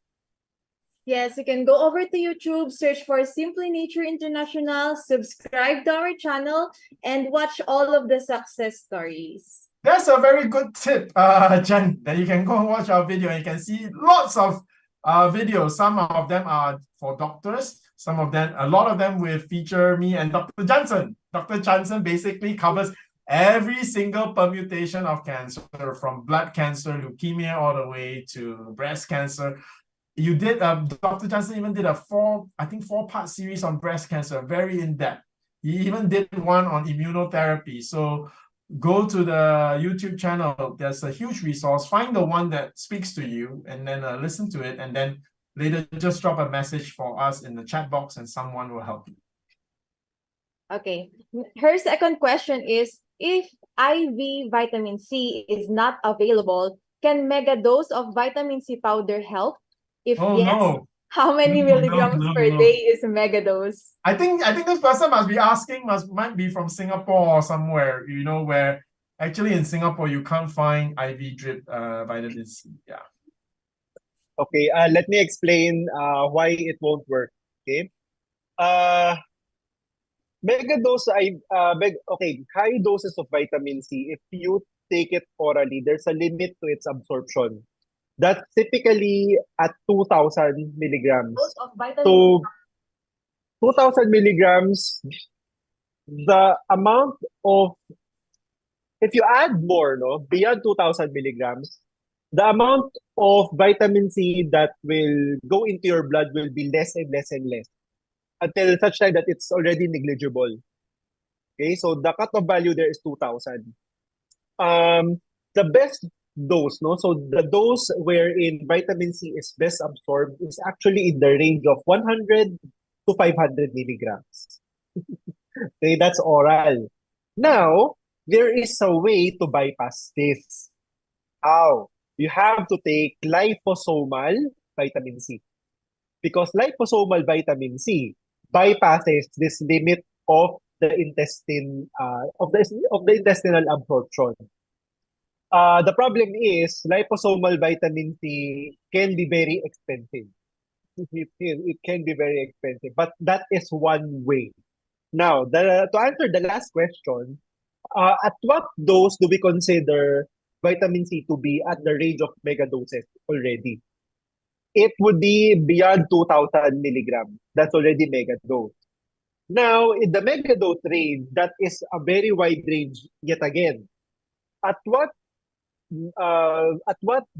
Yes, you can go over to YouTube, search for Simply Nature International, subscribe to our channel, and watch all of the success stories. That's a very good tip, Jen, that you can go and watch our video and you can see lots of videos. Some of them are for doctors. A lot of them will feature me and Dr. Jansen. Dr. Jansen basically covers every single permutation of cancer, from blood cancer, leukemia, all the way to breast cancer. You did, Dr. Jansen even did a 4-part series on breast cancer, very in-depth. He even did one on immunotherapy. So go to the YouTube channel. There's a huge resource. Find the one that speaks to you and then listen to it. And then later just drop a message for us in the chat box and someone will help you. Okay. Her second question is, if IV vitamin C is not available, can mega dose of vitamin C powder help? If Oh yes, no. how many No, no, milligrams no, per no. day is megadose? I think this person must be asking might be from Singapore or somewhere, where actually in Singapore you can't find IV drip vitamin C. Yeah. Okay, let me explain why it won't work. Okay. Uh, high doses of vitamin C, if you take it orally, there's a limit to its absorption. That's typically at 2,000 milligrams. Dose of vitamin So, C. 2,000 milligrams, the amount of, if you add more, no, beyond 2,000 milligrams, the amount of vitamin C that will go into your blood will be less and less and less until such time that it's already negligible. Okay, so the cutoff value there is 2,000. The best dose, no? So the dose wherein vitamin C is best absorbed is actually in the range of 100 to 500 milligrams. Okay, that's oral. Now, there is a way to bypass this. How? You have to take liposomal vitamin C. Because liposomal vitamin C bypasses this limit of the intestine of the intestinal absorption. The problem is liposomal vitamin C can be very expensive. It can be very expensive, but that is one way. Now, to answer the last question, at what dose do we consider vitamin C to be at the range of megadoses already? It would be beyond 2,000 milligrams. That's already megadose. Now, in the megadose range, that is a very wide range yet again. At what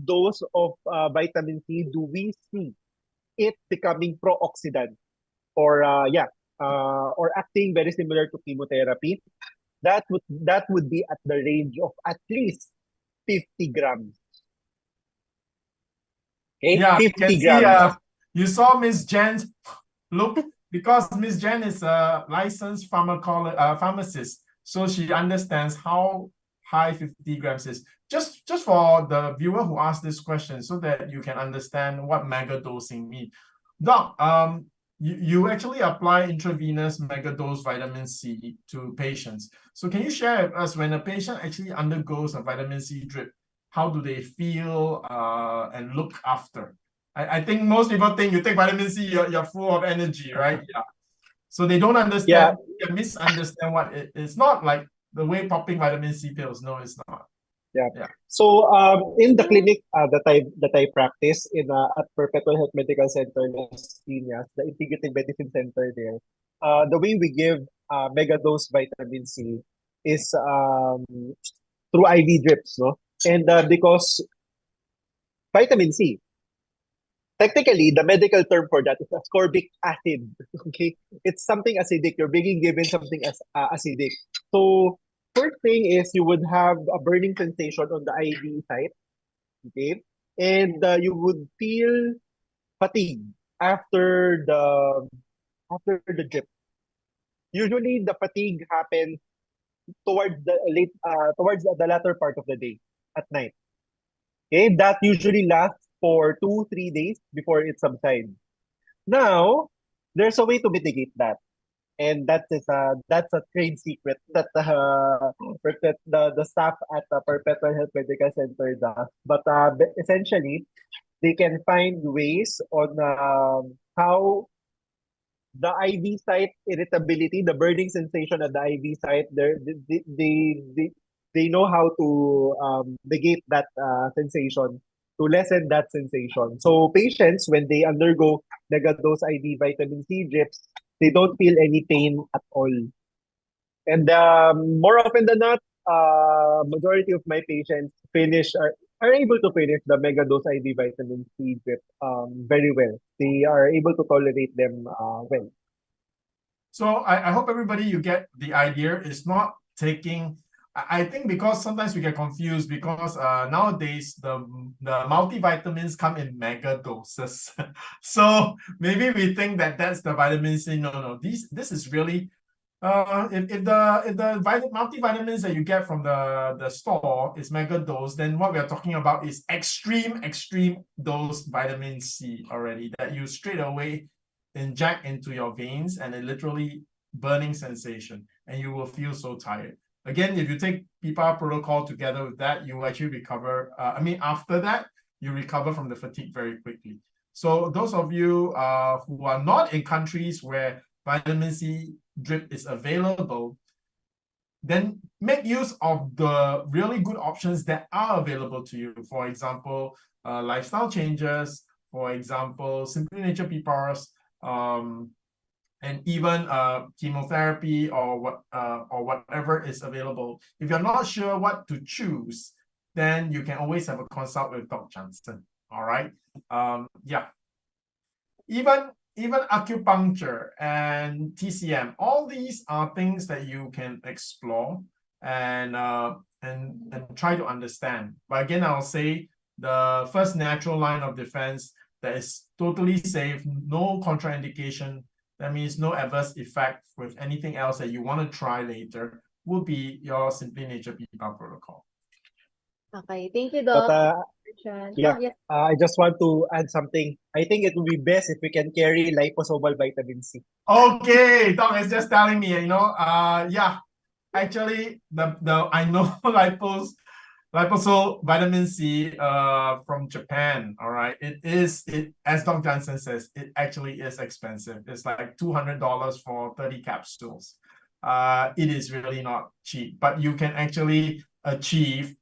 dose of vitamin C do we see it becoming pro-oxidant or acting very similar to chemotherapy? That would be at the range of at least 50 grams. Okay, Yeah, you 50 can see grams. you saw Miss Jen's look, because Miss Jen is a licensed pharmacist, so she understands how high 50 grams is. Just for the viewer who asked this question, so that you can understand what megadosing means. Doc, you actually apply intravenous megadose vitamin C to patients. So can you share with us, when a patient actually undergoes a vitamin C drip, how do they feel and look after? I think most people think you take vitamin C, you're full of energy, right? Yeah. So they don't understand, they misunderstand what it is. Not like the way popping vitamin C pills. No, it's not. Yeah. Yeah. So in the clinic that I practice in at Perpetual Health Medical Center, Las Piñas, the Integrative Medicine Center there, the way we give megadose vitamin C is through IV drips, no? And because vitamin C, technically, the medical term for that is ascorbic acid. Okay, it's something acidic. You're being given something as acidic. So first thing is you would have a burning sensation on the IV site. Okay, and you would feel fatigue after the drip. Usually, the fatigue happens towards the latter part of the day at night. Okay, that usually lasts for 2-3 days before it subsides. Now, there's a way to mitigate that, and that's a trade secret that the staff at the Perpetual Health Medical Center does. But essentially, they can find ways on how the IV site irritability, the burning sensation at the IV site, they know how to negate that sensation, to lessen that sensation. So patients, when they undergo megadose IV vitamin C drips, they don't feel any pain at all. And more often than not, majority of my patients are able to finish the megadose IV vitamin C drip very well. They are able to tolerate them well. So I hope everybody, you get the idea. It's not taking. I think because sometimes we get confused, because nowadays the multivitamins come in mega doses. So maybe we think that that's the vitamin C. No. This is really If the multivitamins that you get from the store is mega dose, then what we are talking about is extreme dose vitamin C already that you straight away inject into your veins, and it literally burning sensation, and you will feel so tired. Again, if you take PIPA protocol together with that, you will actually recover. After that, you recover from the fatigue very quickly. So those of you who are not in countries where vitamin C drip is available, then make use of the really good options that are available to you. For example, lifestyle changes, for example, Simply Nature PPARs, and even chemotherapy or whatever is available. If you're not sure what to choose, then you can always have a consult with Dr. Jansen. All right. Yeah. Even acupuncture and TCM, all these are things that you can explore and try to understand. But again, I'll say the first natural line of defense that is totally safe, no contraindication, that means no adverse effect with anything else that you want to try later, will be your Simply Nature PIPA protocol. Okay, thank you, But Doc. yeah, Yes. I just want to add something. I think it would be best if we can carry liposomal vitamin C. Okay, Doc is just telling me, yeah, actually, I know liposol vitamin C from Japan. All right, it as Dr. Jansen says, it actually is expensive. It's like $200 for 30 capsules. It is really not cheap, but you can actually achieve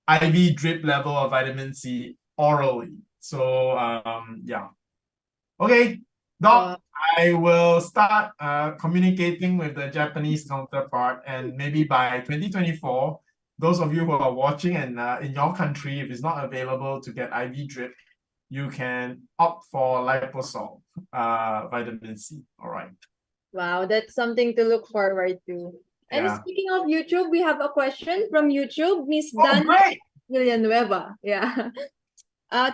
IV drip level of vitamin C orally. So yeah. Okay, Doc, I will start communicating with the Japanese counterpart, and maybe by 2024, those of you who are watching and in your country, if it's not available to get IV drip, you can opt for liposol vitamin C. All right. Wow, that's something to look forward to. And Yeah. speaking of YouTube, we have a question from YouTube, Miss Oh, Dan great! Villanueva. Yeah.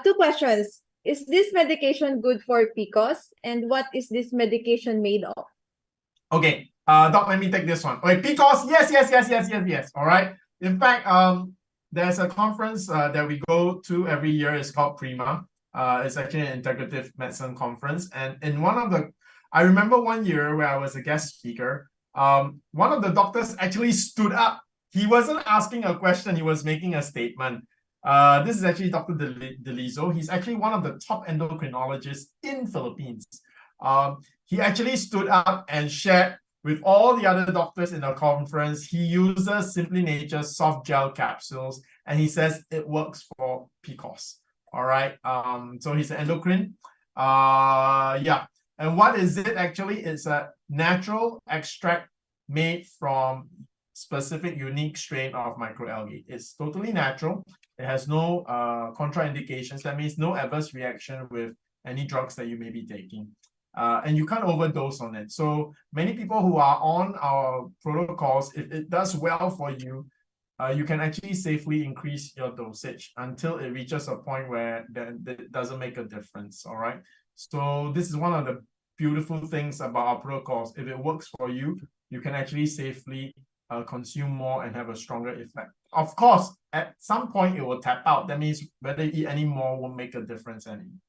Two questions. Is this medication good for PCOS? And what is this medication made of? Okay, Doc, let me take this one. Okay, PCOS, yes. All right. In fact, there's a conference that we go to every year. It's called PRIMA. It's actually an integrative medicine conference. And in I remember one year where I was a guest speaker, one of the doctors actually stood up. He wasn't asking a question, he was making a statement. This is actually Dr. Delizo. He's actually one of the top endocrinologists in Philippines. He actually stood up and shared with all the other doctors in the conference. He uses Simply Nature soft gel capsules, and he says it works for PCOS. All right. So he's an endocrine. Yeah. And what is it actually? It's a natural extract made from specific unique strain of microalgae. It's totally natural. It has no contraindications. That means no adverse reaction with any drugs that you may be taking. And you can't overdose on it. So many people who are on our protocols, if it does well for you, you can actually safely increase your dosage until it reaches a point where that doesn't make a difference. All right. So this is one of the beautiful things about our protocols. If it works for you, you can actually safely consume more and have a stronger effect. Of course, at some point it will tap out. That means whether you eat any more won't make a difference anymore.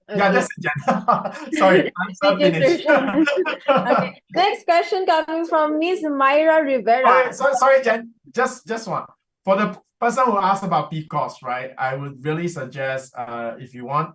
Okay. Yeah, that's it, Jen. Sorry, I'm finished. Okay. Next question coming from Miss Myra Rivera. Okay, sorry, Jen. Just one. For the person who asked about PCOS, right? I would really suggest if you want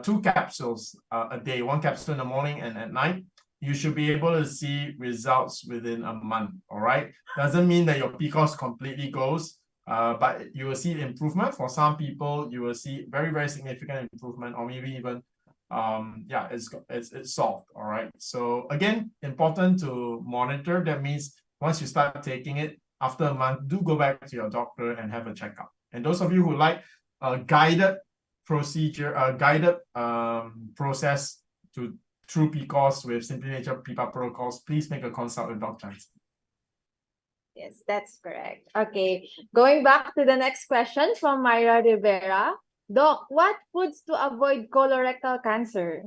2 capsules a day, 1 capsule in the morning and at night, you should be able to see results within a month. All right. Doesn't mean that your PCOS completely goes. But you will see improvement. For some people, you will see very, very significant improvement, or maybe even, yeah, it's solved. All right. So again, important to monitor. That means once you start taking it, after a month, do go back to your doctor and have a checkup. And those of you who like a guided procedure, a guided process through PCOS with Simply Nature PIPA protocols, please make a consult with Dr. Jansen. Yes, that's correct. Okay, going back to the next question from Myra Rivera. Doc, what foods to avoid colorectal cancer?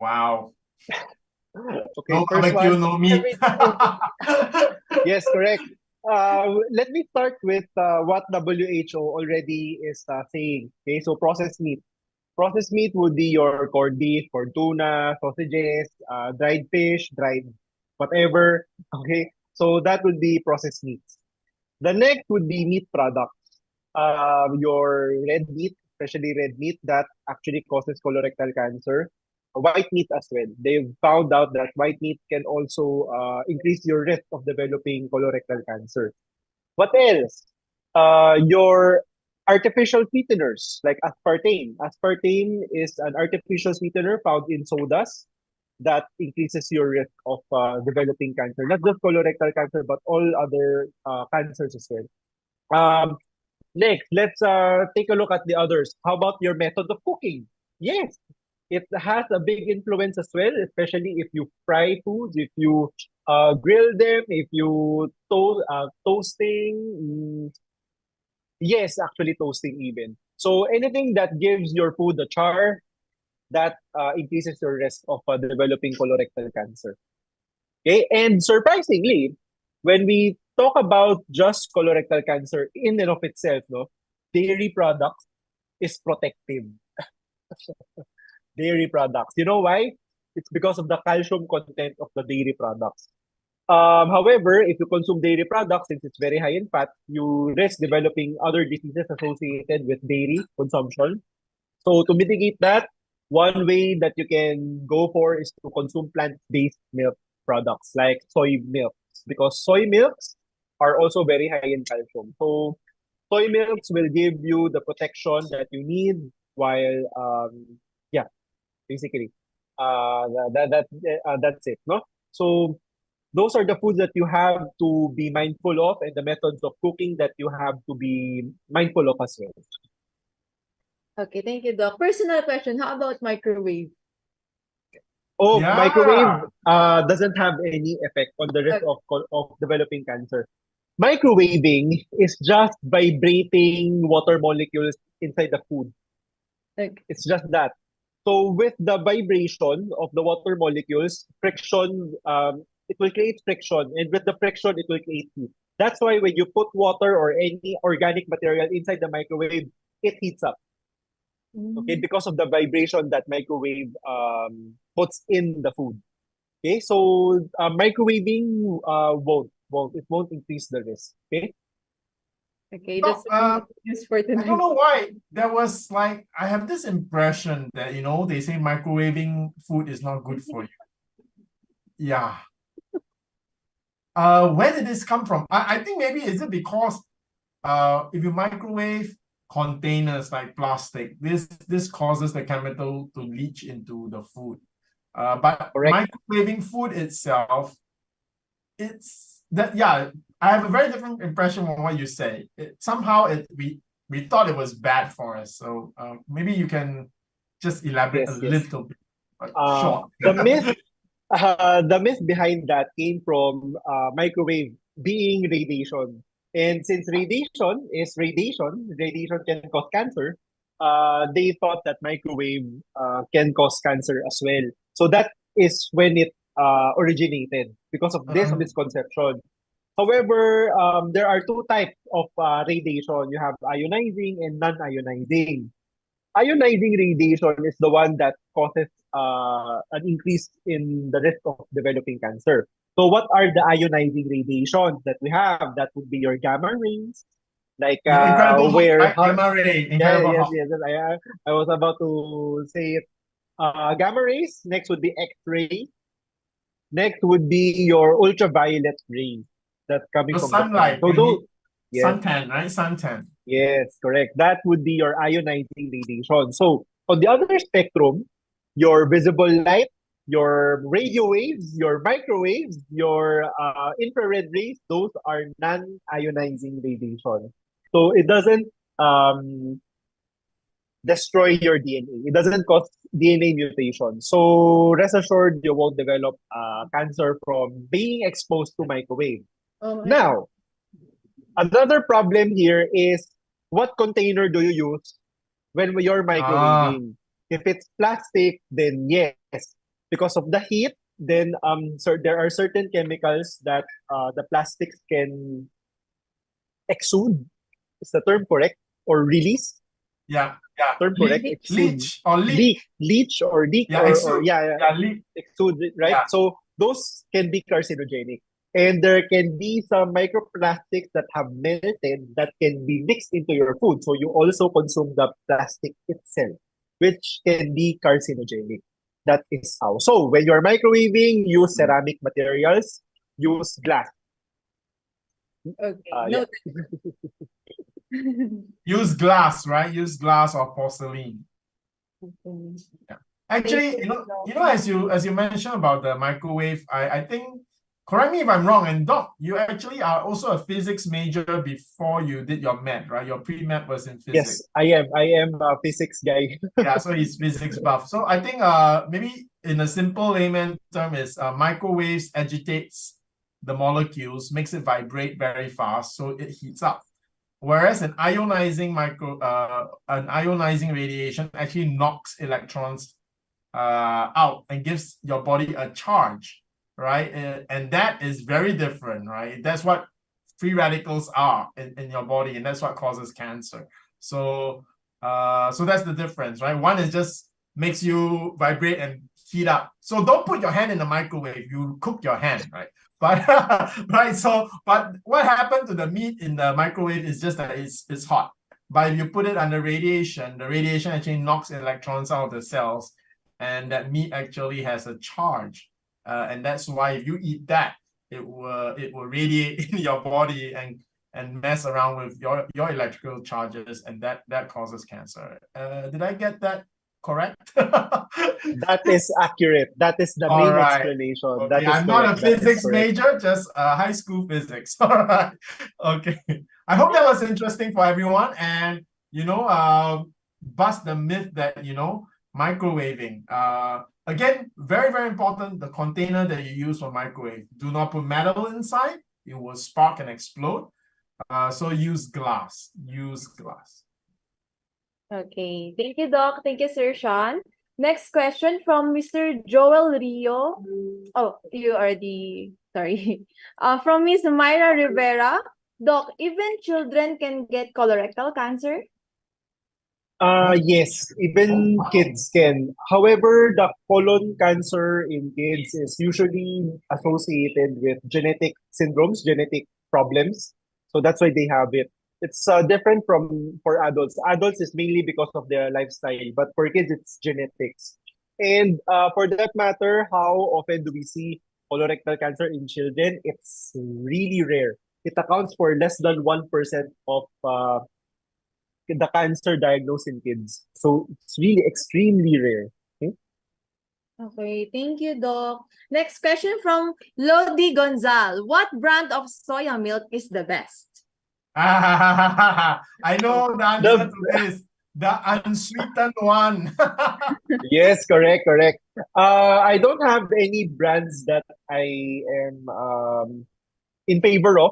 Wow. Okay, No first barbecue, one, no meat. yes, correct. Let me start with what WHO already is saying. Okay, so processed meat. Processed meat would be your corned beef, corned tuna, sausages, dried fish, dried whatever. Okay, so that would be processed meats. The next would be meat products. Your red meat, especially red meat, that actually causes colorectal cancer. White meat as well. They've found out that white meat can also increase your risk of developing colorectal cancer. What else? Your artificial sweeteners like aspartame. Aspartame is an artificial sweetener found in sodas that increases your risk of developing cancer, not just colorectal cancer, but all other cancers as well. Um, Next, let's take a look at the others. How about your method of cooking? Yes, it has a big influence as well, especially if you fry foods, if you grill them, if you toasting. Yes, actually toasting even. So anything that gives your food a char, that increases your risk of developing colorectal cancer. Okay, and surprisingly, when we talk about just colorectal cancer in and of itself, no, dairy products is protective. Dairy products. You know why? It's because of the calcium content of the dairy products. However, if you consume dairy products, since it's very high in fat, you risk developing other diseases associated with dairy consumption. So to mitigate that, one way that you can go for is to consume plant-based milk products like soy milks, because soy milks are also very high in calcium. So soy milks will give you the protection that you need while yeah, basically that's it, no? So those are the foods that you have to be mindful of, and the methods of cooking that you have to be mindful of as well. Okay, thank you, Doc. Personal question, how about microwave? Oh, microwave Yeah. doesn't have any effect on the risk Uh, of developing cancer. Microwaving is just vibrating water molecules inside the food. okay. It's just that. So with the vibration of the water molecules, friction, it will create friction, and with the friction, it will create heat. That's why when you put water or any organic material inside the microwave, it heats up. Okay, because of the vibration that microwave puts in the food. Okay, so microwaving won't increase the risk. Okay. Okay, No, that's all news for I don't tonight. know why. There was like, I have this impression that, they say microwaving food is not good for you. Yeah. Where did this come from? I think maybe is it because if you microwave containers like plastic, this causes the chemical to leach into the food. But Correct. microwaving food itself, it's that, yeah, I have a very different impression from what you say. We thought it was bad for us. So maybe you can just elaborate a Yes, yes. little bit, but Uh, short. the myth the myth behind that came from microwave being radiation. And since radiation is radiation can cause cancer, they thought that microwave can cause cancer as well. So that is when it originated, because of this Um, misconception. However, there are two types of radiation. You have ionizing and non-ionizing. Ionizing radiation is the one that causes an increase in the risk of developing cancer. So what are the ionizing radiations that we have? That would be your gamma rays, like yeah, Incredible Hulk, where right? Gamma ray, yeah, Incredible yes, Hulk. yes, yes, I was about to say it. Gamma rays. Next would be X-ray. Next would be your ultraviolet rays that's coming The from the sun. sunlight, So those, yes, suntan, right? Suntan. yes, correct. That would be your ionizing radiation. So on the other spectrum, your visible light, your radio waves, your microwaves, your infrared rays, those are non-ionizing radiation. So it doesn't um, destroy your DNA. It doesn't cause DNA mutation. So rest assured, you won't develop cancer from being exposed to microwave. Oh my God. Now, another problem here is, what container do you use when you're Ah, microwaving? If it's plastic, then yes, because of the heat, so there are certain chemicals that the plastics can exude. Is the term correct? Or release? Yeah. Term correct? Exude. Leach or leak. Leach or leak Yeah, or exude. yeah, Leak. exude, right? Yeah. So those can be carcinogenic. And there can be some microplastics that have melted that can be mixed into your food. So you also consume the plastic itself, which can be carcinogenic. That is how. So when you're microwaving, use ceramic materials, use glass. Okay. Yeah. Use glass, right? Use glass or porcelain. Yeah. Actually, as you mentioned about the microwave, I think, correct me if I'm wrong, and Doc, you actually are also a physics major before you did your med, right? Your pre-med was in physics. Yes, I am a physics guy. Yeah, so he's physics buff. So I think maybe in a simple layman term is microwaves agitates the molecules, makes it vibrate very fast, so it heats up. Whereas an ionizing radiation actually knocks electrons out and gives your body a charge, right? And that is very different, right? That's what free radicals are in your body, and that's what causes cancer. So so that's the difference, right? One is just makes you vibrate and heat up. So don't put your hand in the microwave, you cook your hand, right? But right, so but what happened to the meat in the microwave is just that it's hot. But if you put it under radiation, the radiation actually knocks electrons out of the cells, and that meat actually has a charge. And that's why if you eat that, it will radiate in your body and mess around with your electrical charges, and that causes cancer. Did I get that correct? That is accurate. That is the main explanation. Okay, that is I'm not a correct. physics major, just high school physics. All right. Okay. I hope that was interesting for everyone, and bust the myth that microwaving. Again, very, very important, the container that you use for microwave. Do not put metal inside. It will spark and explode. So use glass. Use glass. Okay. Thank you, Doc. Thank you, Sir Sean. Next question from Mr. Joel Rio. Oh, you already, sorry. From Miss Myra Rivera. Doc, even children can get colorectal cancer? Yes, even kids can. However, the colon cancer in kids is usually associated with genetic syndromes, genetic problems. So that's why they have it. It's different from for adults. Adults is mainly because of their lifestyle, but for kids, it's genetics. And for that matter, how often do we see colorectal cancer in children? It's really rare. It accounts for less than 1% of the cancer diagnosed in kids. So it's really extremely rare. Okay? Okay, thank you, Doc. Next question from Lodi Gonzal. What brand of soya milk is the best? I know the answer to this. The unsweetened one. Yes, correct. I don't have any brands that I am in favor of.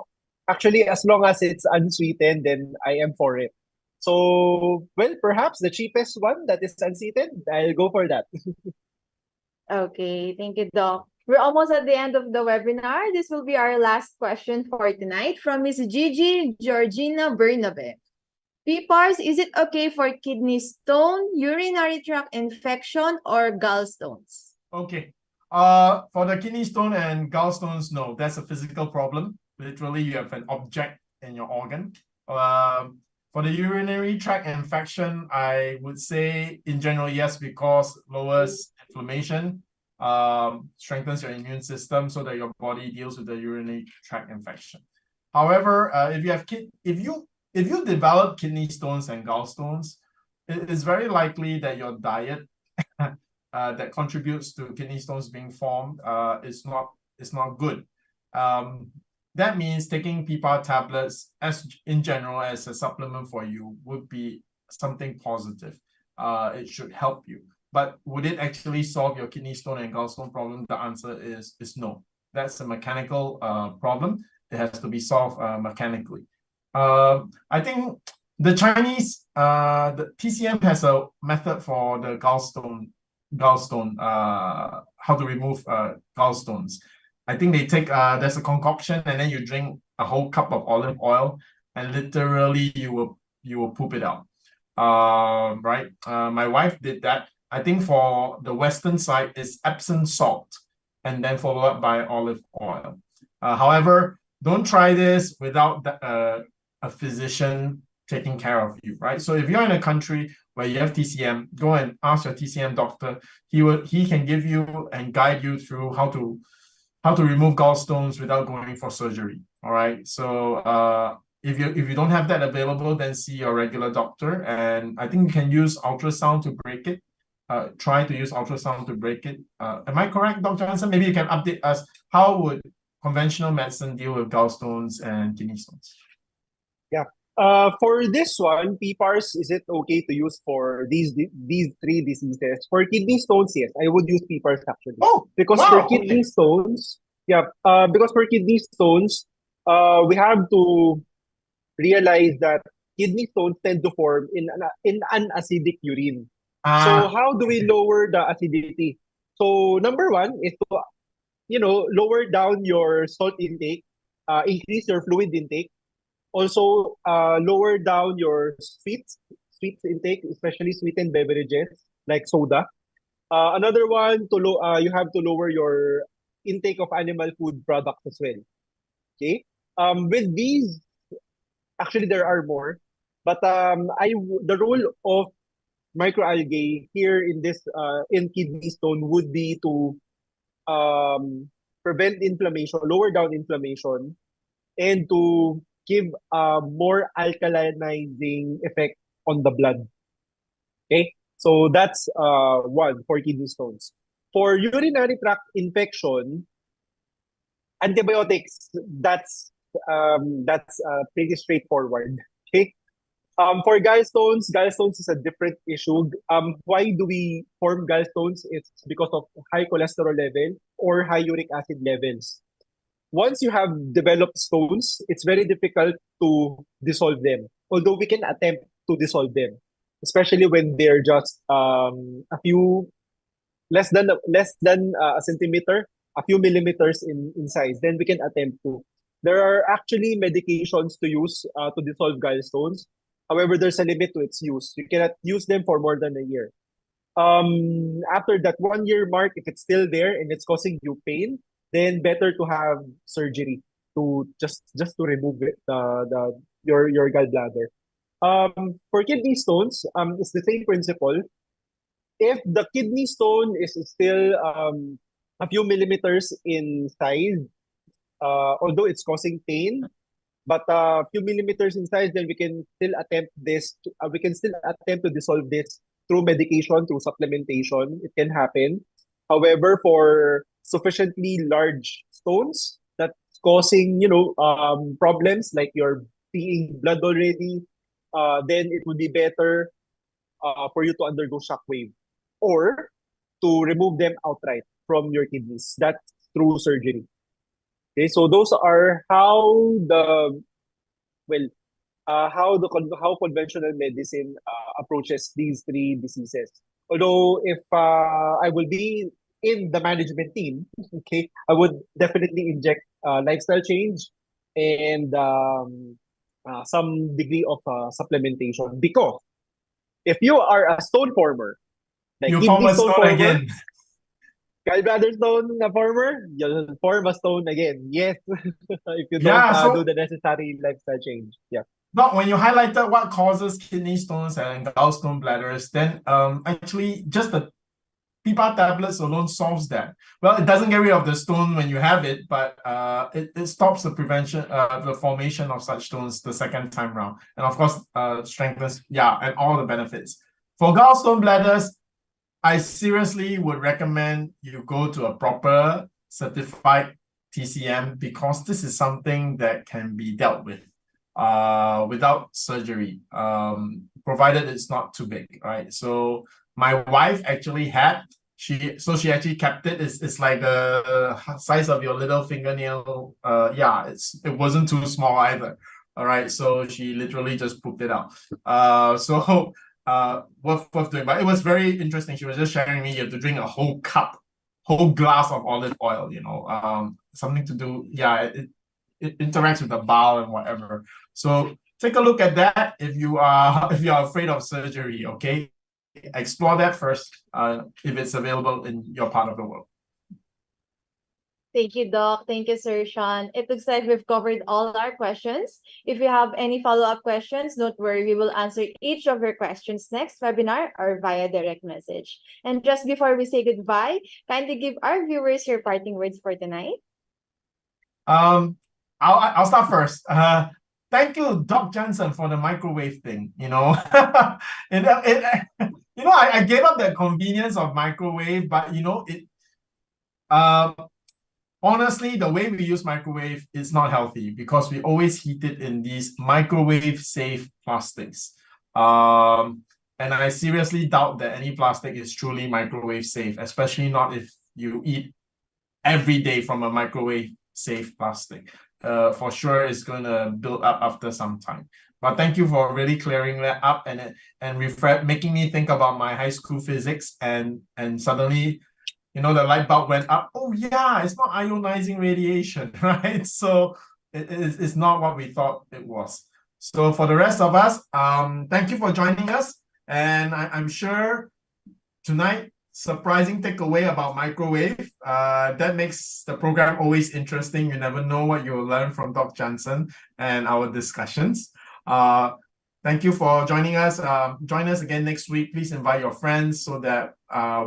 Actually, as long as it's unsweetened, then I am for it. So, well, perhaps the cheapest one that is unsweetened, I'll go for that. Okay, thank you, Doc. We're almost at the end of the webinar. This will be our last question for tonight from Miss Gigi Georgina Bernabe. PPARS, is it okay for kidney stone, urinary tract infection, or gallstones? Okay. For the kidney stone and gallstones, no, that's a physical problem. Literally, you have an object in your organ. For the urinary tract infection, I would say in general, yes, because lowers inflammation, strengthens your immune system so that your body deals with the urinary tract infection. However, if you develop kidney stones and gallstones, it is very likely that your diet that contributes to kidney stones being formed is not good. That means taking PPAR tablets in general as a supplement for you would be something positive. It should help you. But would it actually solve your kidney stone and gallstone problem? The answer is no. That's a mechanical problem. It has to be solved mechanically. I think the Chinese, the TCM has a method for the gallstone gallstone, how to remove gallstones. I think they take there's a concoction, and then you drink a whole cup of olive oil, and literally you will poop it out. Right? My wife did that. I think for the Western side, it's Epsom salt, and then followed up by olive oil. However, don't try this without a physician taking care of you, right? So if you're in a country where you have TCM, go and ask your TCM doctor. He can give you and guide you through how to remove gallstones without going for surgery. All right. So if you don't have that available, then see your regular doctor. And I think you can use ultrasound to break it. Try to use ultrasound to break it. Am I correct, Dr. Jansen? Maybe you can update us. How would conventional medicine deal with gallstones and kidney stones? Yeah. For this one, PPARs, is it okay to use for these three diseases? For kidney stones, yes, I would use PPARs actually. Oh, because wow, for kidney stones, because for kidney stones, we have to realize that kidney stones tend to form in an acidic urine. So how do we lower the acidity? So number one is to lower down your salt intake, increase your fluid intake. Also, lower down your sweets intake, especially sweetened beverages like soda. Another one, you have to lower your intake of animal food products as well. Okay. With these, actually there are more, but the role of microalgae here in this in kidney stone would be to prevent inflammation, lower down inflammation, and to give a more alkalinizing effect on the blood. Okay, so that's one for kidney stones. For urinary tract infection, antibiotics, that's pretty straightforward. Okay. For gallstones is a different issue. Why do we form gallstones? It's because of high cholesterol level or high uric acid levels. Once you have developed stones, it's very difficult to dissolve them. Although we can attempt to dissolve them, especially when they're just a few less than a centimeter, a few millimeters in size. Then we can attempt to. There are actually medications to use to dissolve gallstones. However, there's a limit to its use. You cannot use them for more than a year. After that 1 year mark, if it's still there and it's causing you pain, then better to have surgery to just to remove it, your gallbladder. For kidney stones, it's the same principle. If the kidney stone is still a few millimeters in size, although it's causing pain, but a few millimeters in size, then we can still attempt to dissolve this through medication, through supplementation. It can happen. However, for sufficiently large stones that's causing problems like you're seeing blood already, then it would be better for you to undergo shockwave or to remove them outright from your kidneys. That's through surgery. Okay, so those are how conventional medicine approaches these three diseases. Although if I will be in the management team, okay, I would definitely inject lifestyle change and some degree of supplementation, because if you are a stone former, like you kidney form a stone stone former, again. gallbladder stone former, you'll form a stone again. Yes, if you Yeah, don't so do the necessary lifestyle change. Yeah. But when you highlighted what causes kidney stones and gallstone bladders, then actually just the PPAR tablets alone solves that. Well, it doesn't get rid of the stone when you have it, but it stops the formation of such stones the second time round. And of course, strengthens, and all the benefits. For gallstone bladders, I seriously would recommend you go to a proper certified TCM, because this is something that can be dealt with without surgery, provided it's not too big, right? So my wife actually had, she actually kept it. It's like the size of your little fingernail. It wasn't too small either. All right, so she literally just pooped it out. So worth doing. But it was very interesting. She was just sharing me you have to drink a whole glass of olive oil, something to do, it interacts with the bowel and whatever. So take a look at that if you are afraid of surgery, okay? Explore that first if it's available in your part of the world. Thank you, Doc. Thank you, Sir Shyan. It looks like we've covered all our questions. If you have any follow-up questions, don't worry, we will answer each of your questions next webinar or via direct message. And just before we say goodbye, kindly give our viewers your parting words for tonight. I'll start first. Thank you, Doc Jansen, for the microwave thing. I gave up the convenience of microwave, but honestly, the way we use microwave is not healthy because we always heat it in these microwave-safe plastics. And I seriously doubt that any plastic is truly microwave-safe, especially not if you eat every day from a microwave-safe plastic. For sure, it's going to build up after some time. But thank you for really clearing that up and making me think about my high school physics and suddenly, the light bulb went up. Oh yeah, it's not ionizing radiation, right? So it's not what we thought it was. So for the rest of us, thank you for joining us. And I'm sure tonight, surprising takeaway about microwave. That makes the program always interesting. You never know what you'll learn from Dr. Jansen and our discussions. Thank you for joining us. Join us again next week. Please invite your friends so that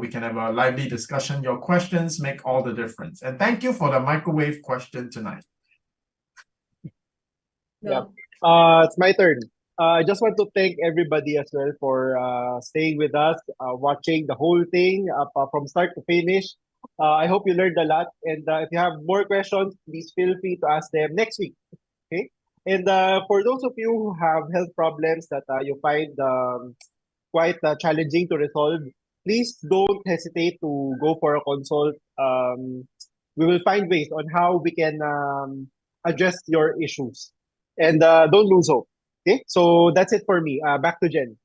we can have a lively discussion. Your questions make all the difference. And thank you for the microwave question tonight. Yeah, it's my turn. I just want to thank everybody as well for staying with us, watching the whole thing from start to finish. I hope you learned a lot. And if you have more questions, please feel free to ask them next week. Okay. And for those of you who have health problems that you find quite challenging to resolve, please don't hesitate to go for a consult. We will find ways on how we can address your issues. And don't lose hope. Okay, so that's it for me. Back to Jen.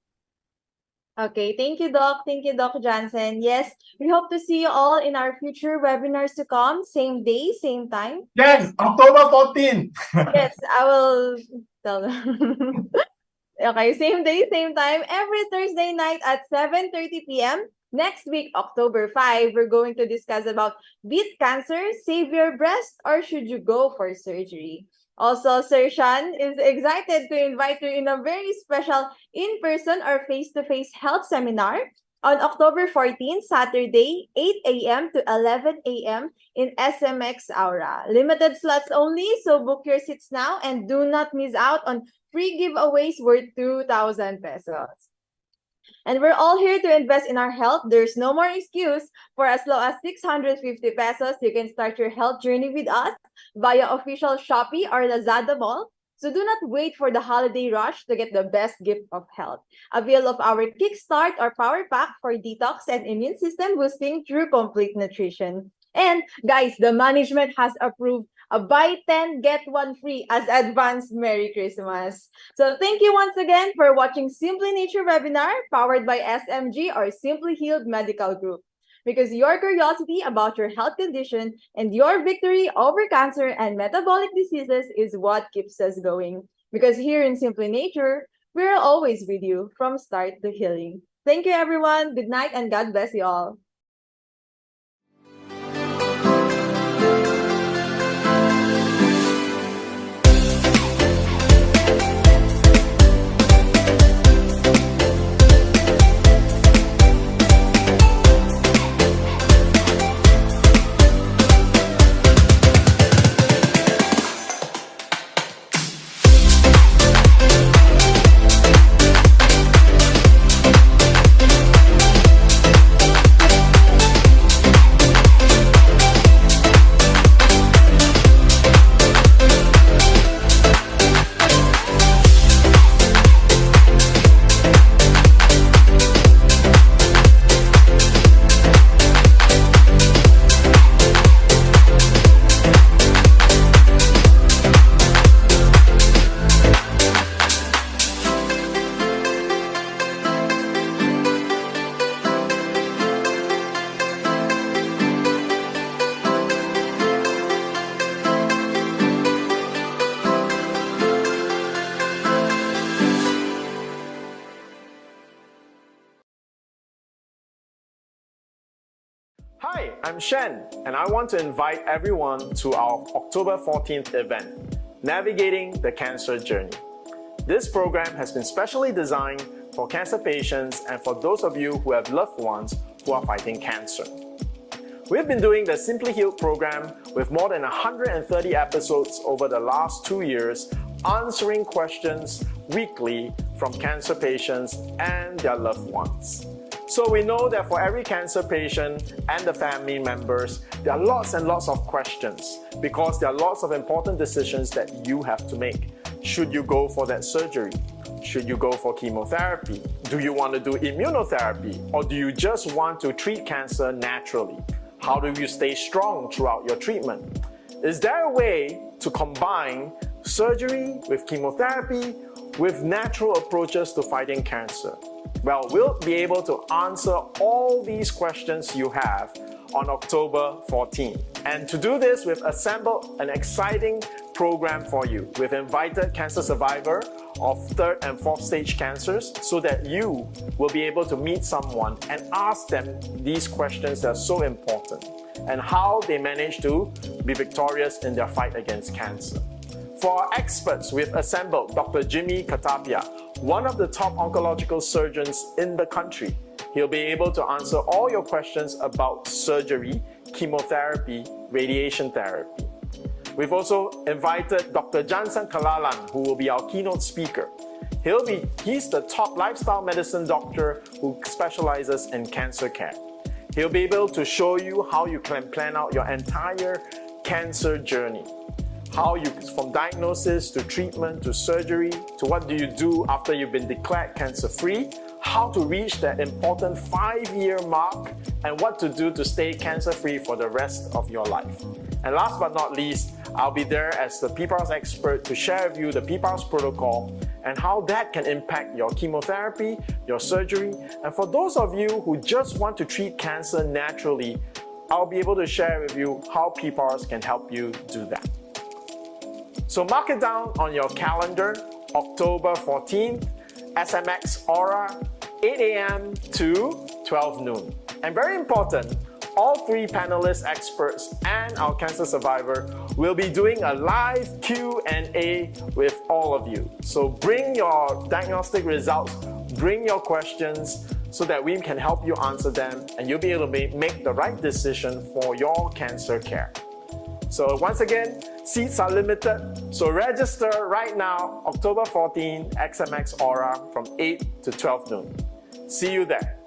Okay, thank you, Doc. Thank you, Doc Jansen. Yes, we hope to see you all in our future webinars to come. Same day, same time. Yes, October 14th. Yes, I will tell them. Okay, same day, same time. Every Thursday night at 7:30 p.m. Next week, October 5, we're going to discuss about beat cancer, save your breast, or should you go for surgery? Also, Sir Shyan is excited to invite you in a very special in-person or face-to-face health seminar on October 14, Saturday, 8 a.m. to 11 a.m. in SMX Aura. Limited slots only, so book your seats now and do not miss out on free giveaways worth 2,000 pesos. And we're all here to invest in our health. There's no more excuse. For as low as 650 pesos, you can start your health journey with us via official Shopee or Lazada Mall. So do not wait for the holiday rush to get the best gift of health. Avail of our Kickstart or Power Pack for detox and immune system boosting through complete nutrition. And guys, the management has approved a buy 10, get 1 free as advanced Merry Christmas. So thank you once again for watching Simply Nature webinar powered by SMG or Simply Healed Medical Group. Because your curiosity about your health condition and your victory over cancer and metabolic diseases is what keeps us going. Because here in Simply Nature, we're always with you from start to healing. Thank you, everyone. Good night and God bless you all. Hi, I'm Shen, and I want to invite everyone to our October 14th event, Navigating the Cancer Journey. This program has been specially designed for cancer patients and for those of you who have loved ones who are fighting cancer. We've been doing the Simply Healed program with more than 130 episodes over the last 2 years, answering questions weekly from cancer patients and their loved ones. So we know that for every cancer patient and the family members, there are lots and lots of questions because there are lots of important decisions that you have to make. Should you go for that surgery? Should you go for chemotherapy? Do you want to do immunotherapy? Or do you just want to treat cancer naturally? How do you stay strong throughout your treatment? Is there a way to combine surgery with chemotherapy with natural approaches to fighting cancer? Well, we'll be able to answer all these questions you have on October 14th. And to do this, we've assembled an exciting program for you. We've invited cancer survivor of 3rd and 4th stage cancers so that you will be able to meet someone and ask them these questions that are so important and how they manage to be victorious in their fight against cancer. For our experts, we've assembled Dr. Jimmy Katapia, one of the top oncological surgeons in the country. He'll be able to answer all your questions about surgery, chemotherapy, radiation therapy. We've also invited Dr. Jansen Calalan, who will be our keynote speaker. He's the top lifestyle medicine doctor who specializes in cancer care. He'll be able to show you how you can plan out your entire cancer journey. From diagnosis to treatment to surgery to what do you do after you've been declared cancer-free, how to reach that important 5-year mark, and what to do to stay cancer-free for the rest of your life. And last but not least, I'll be there as the PPARS expert to share with you the PPARS protocol and how that can impact your chemotherapy, your surgery, and for those of you who just want to treat cancer naturally, I'll be able to share with you how PPARS can help you do that. So mark it down on your calendar, October 14th, SMX Aura, 8 a.m. to 12 noon. And very important, all 3 panelist experts and our cancer survivor will be doing a live Q&A with all of you. So bring your diagnostic results, bring your questions so that we can help you answer them and you'll be able to make the right decision for your cancer care. So once again, seats are limited, so register right now, October 14, XMX Aura from 8 to 12 noon. See you there.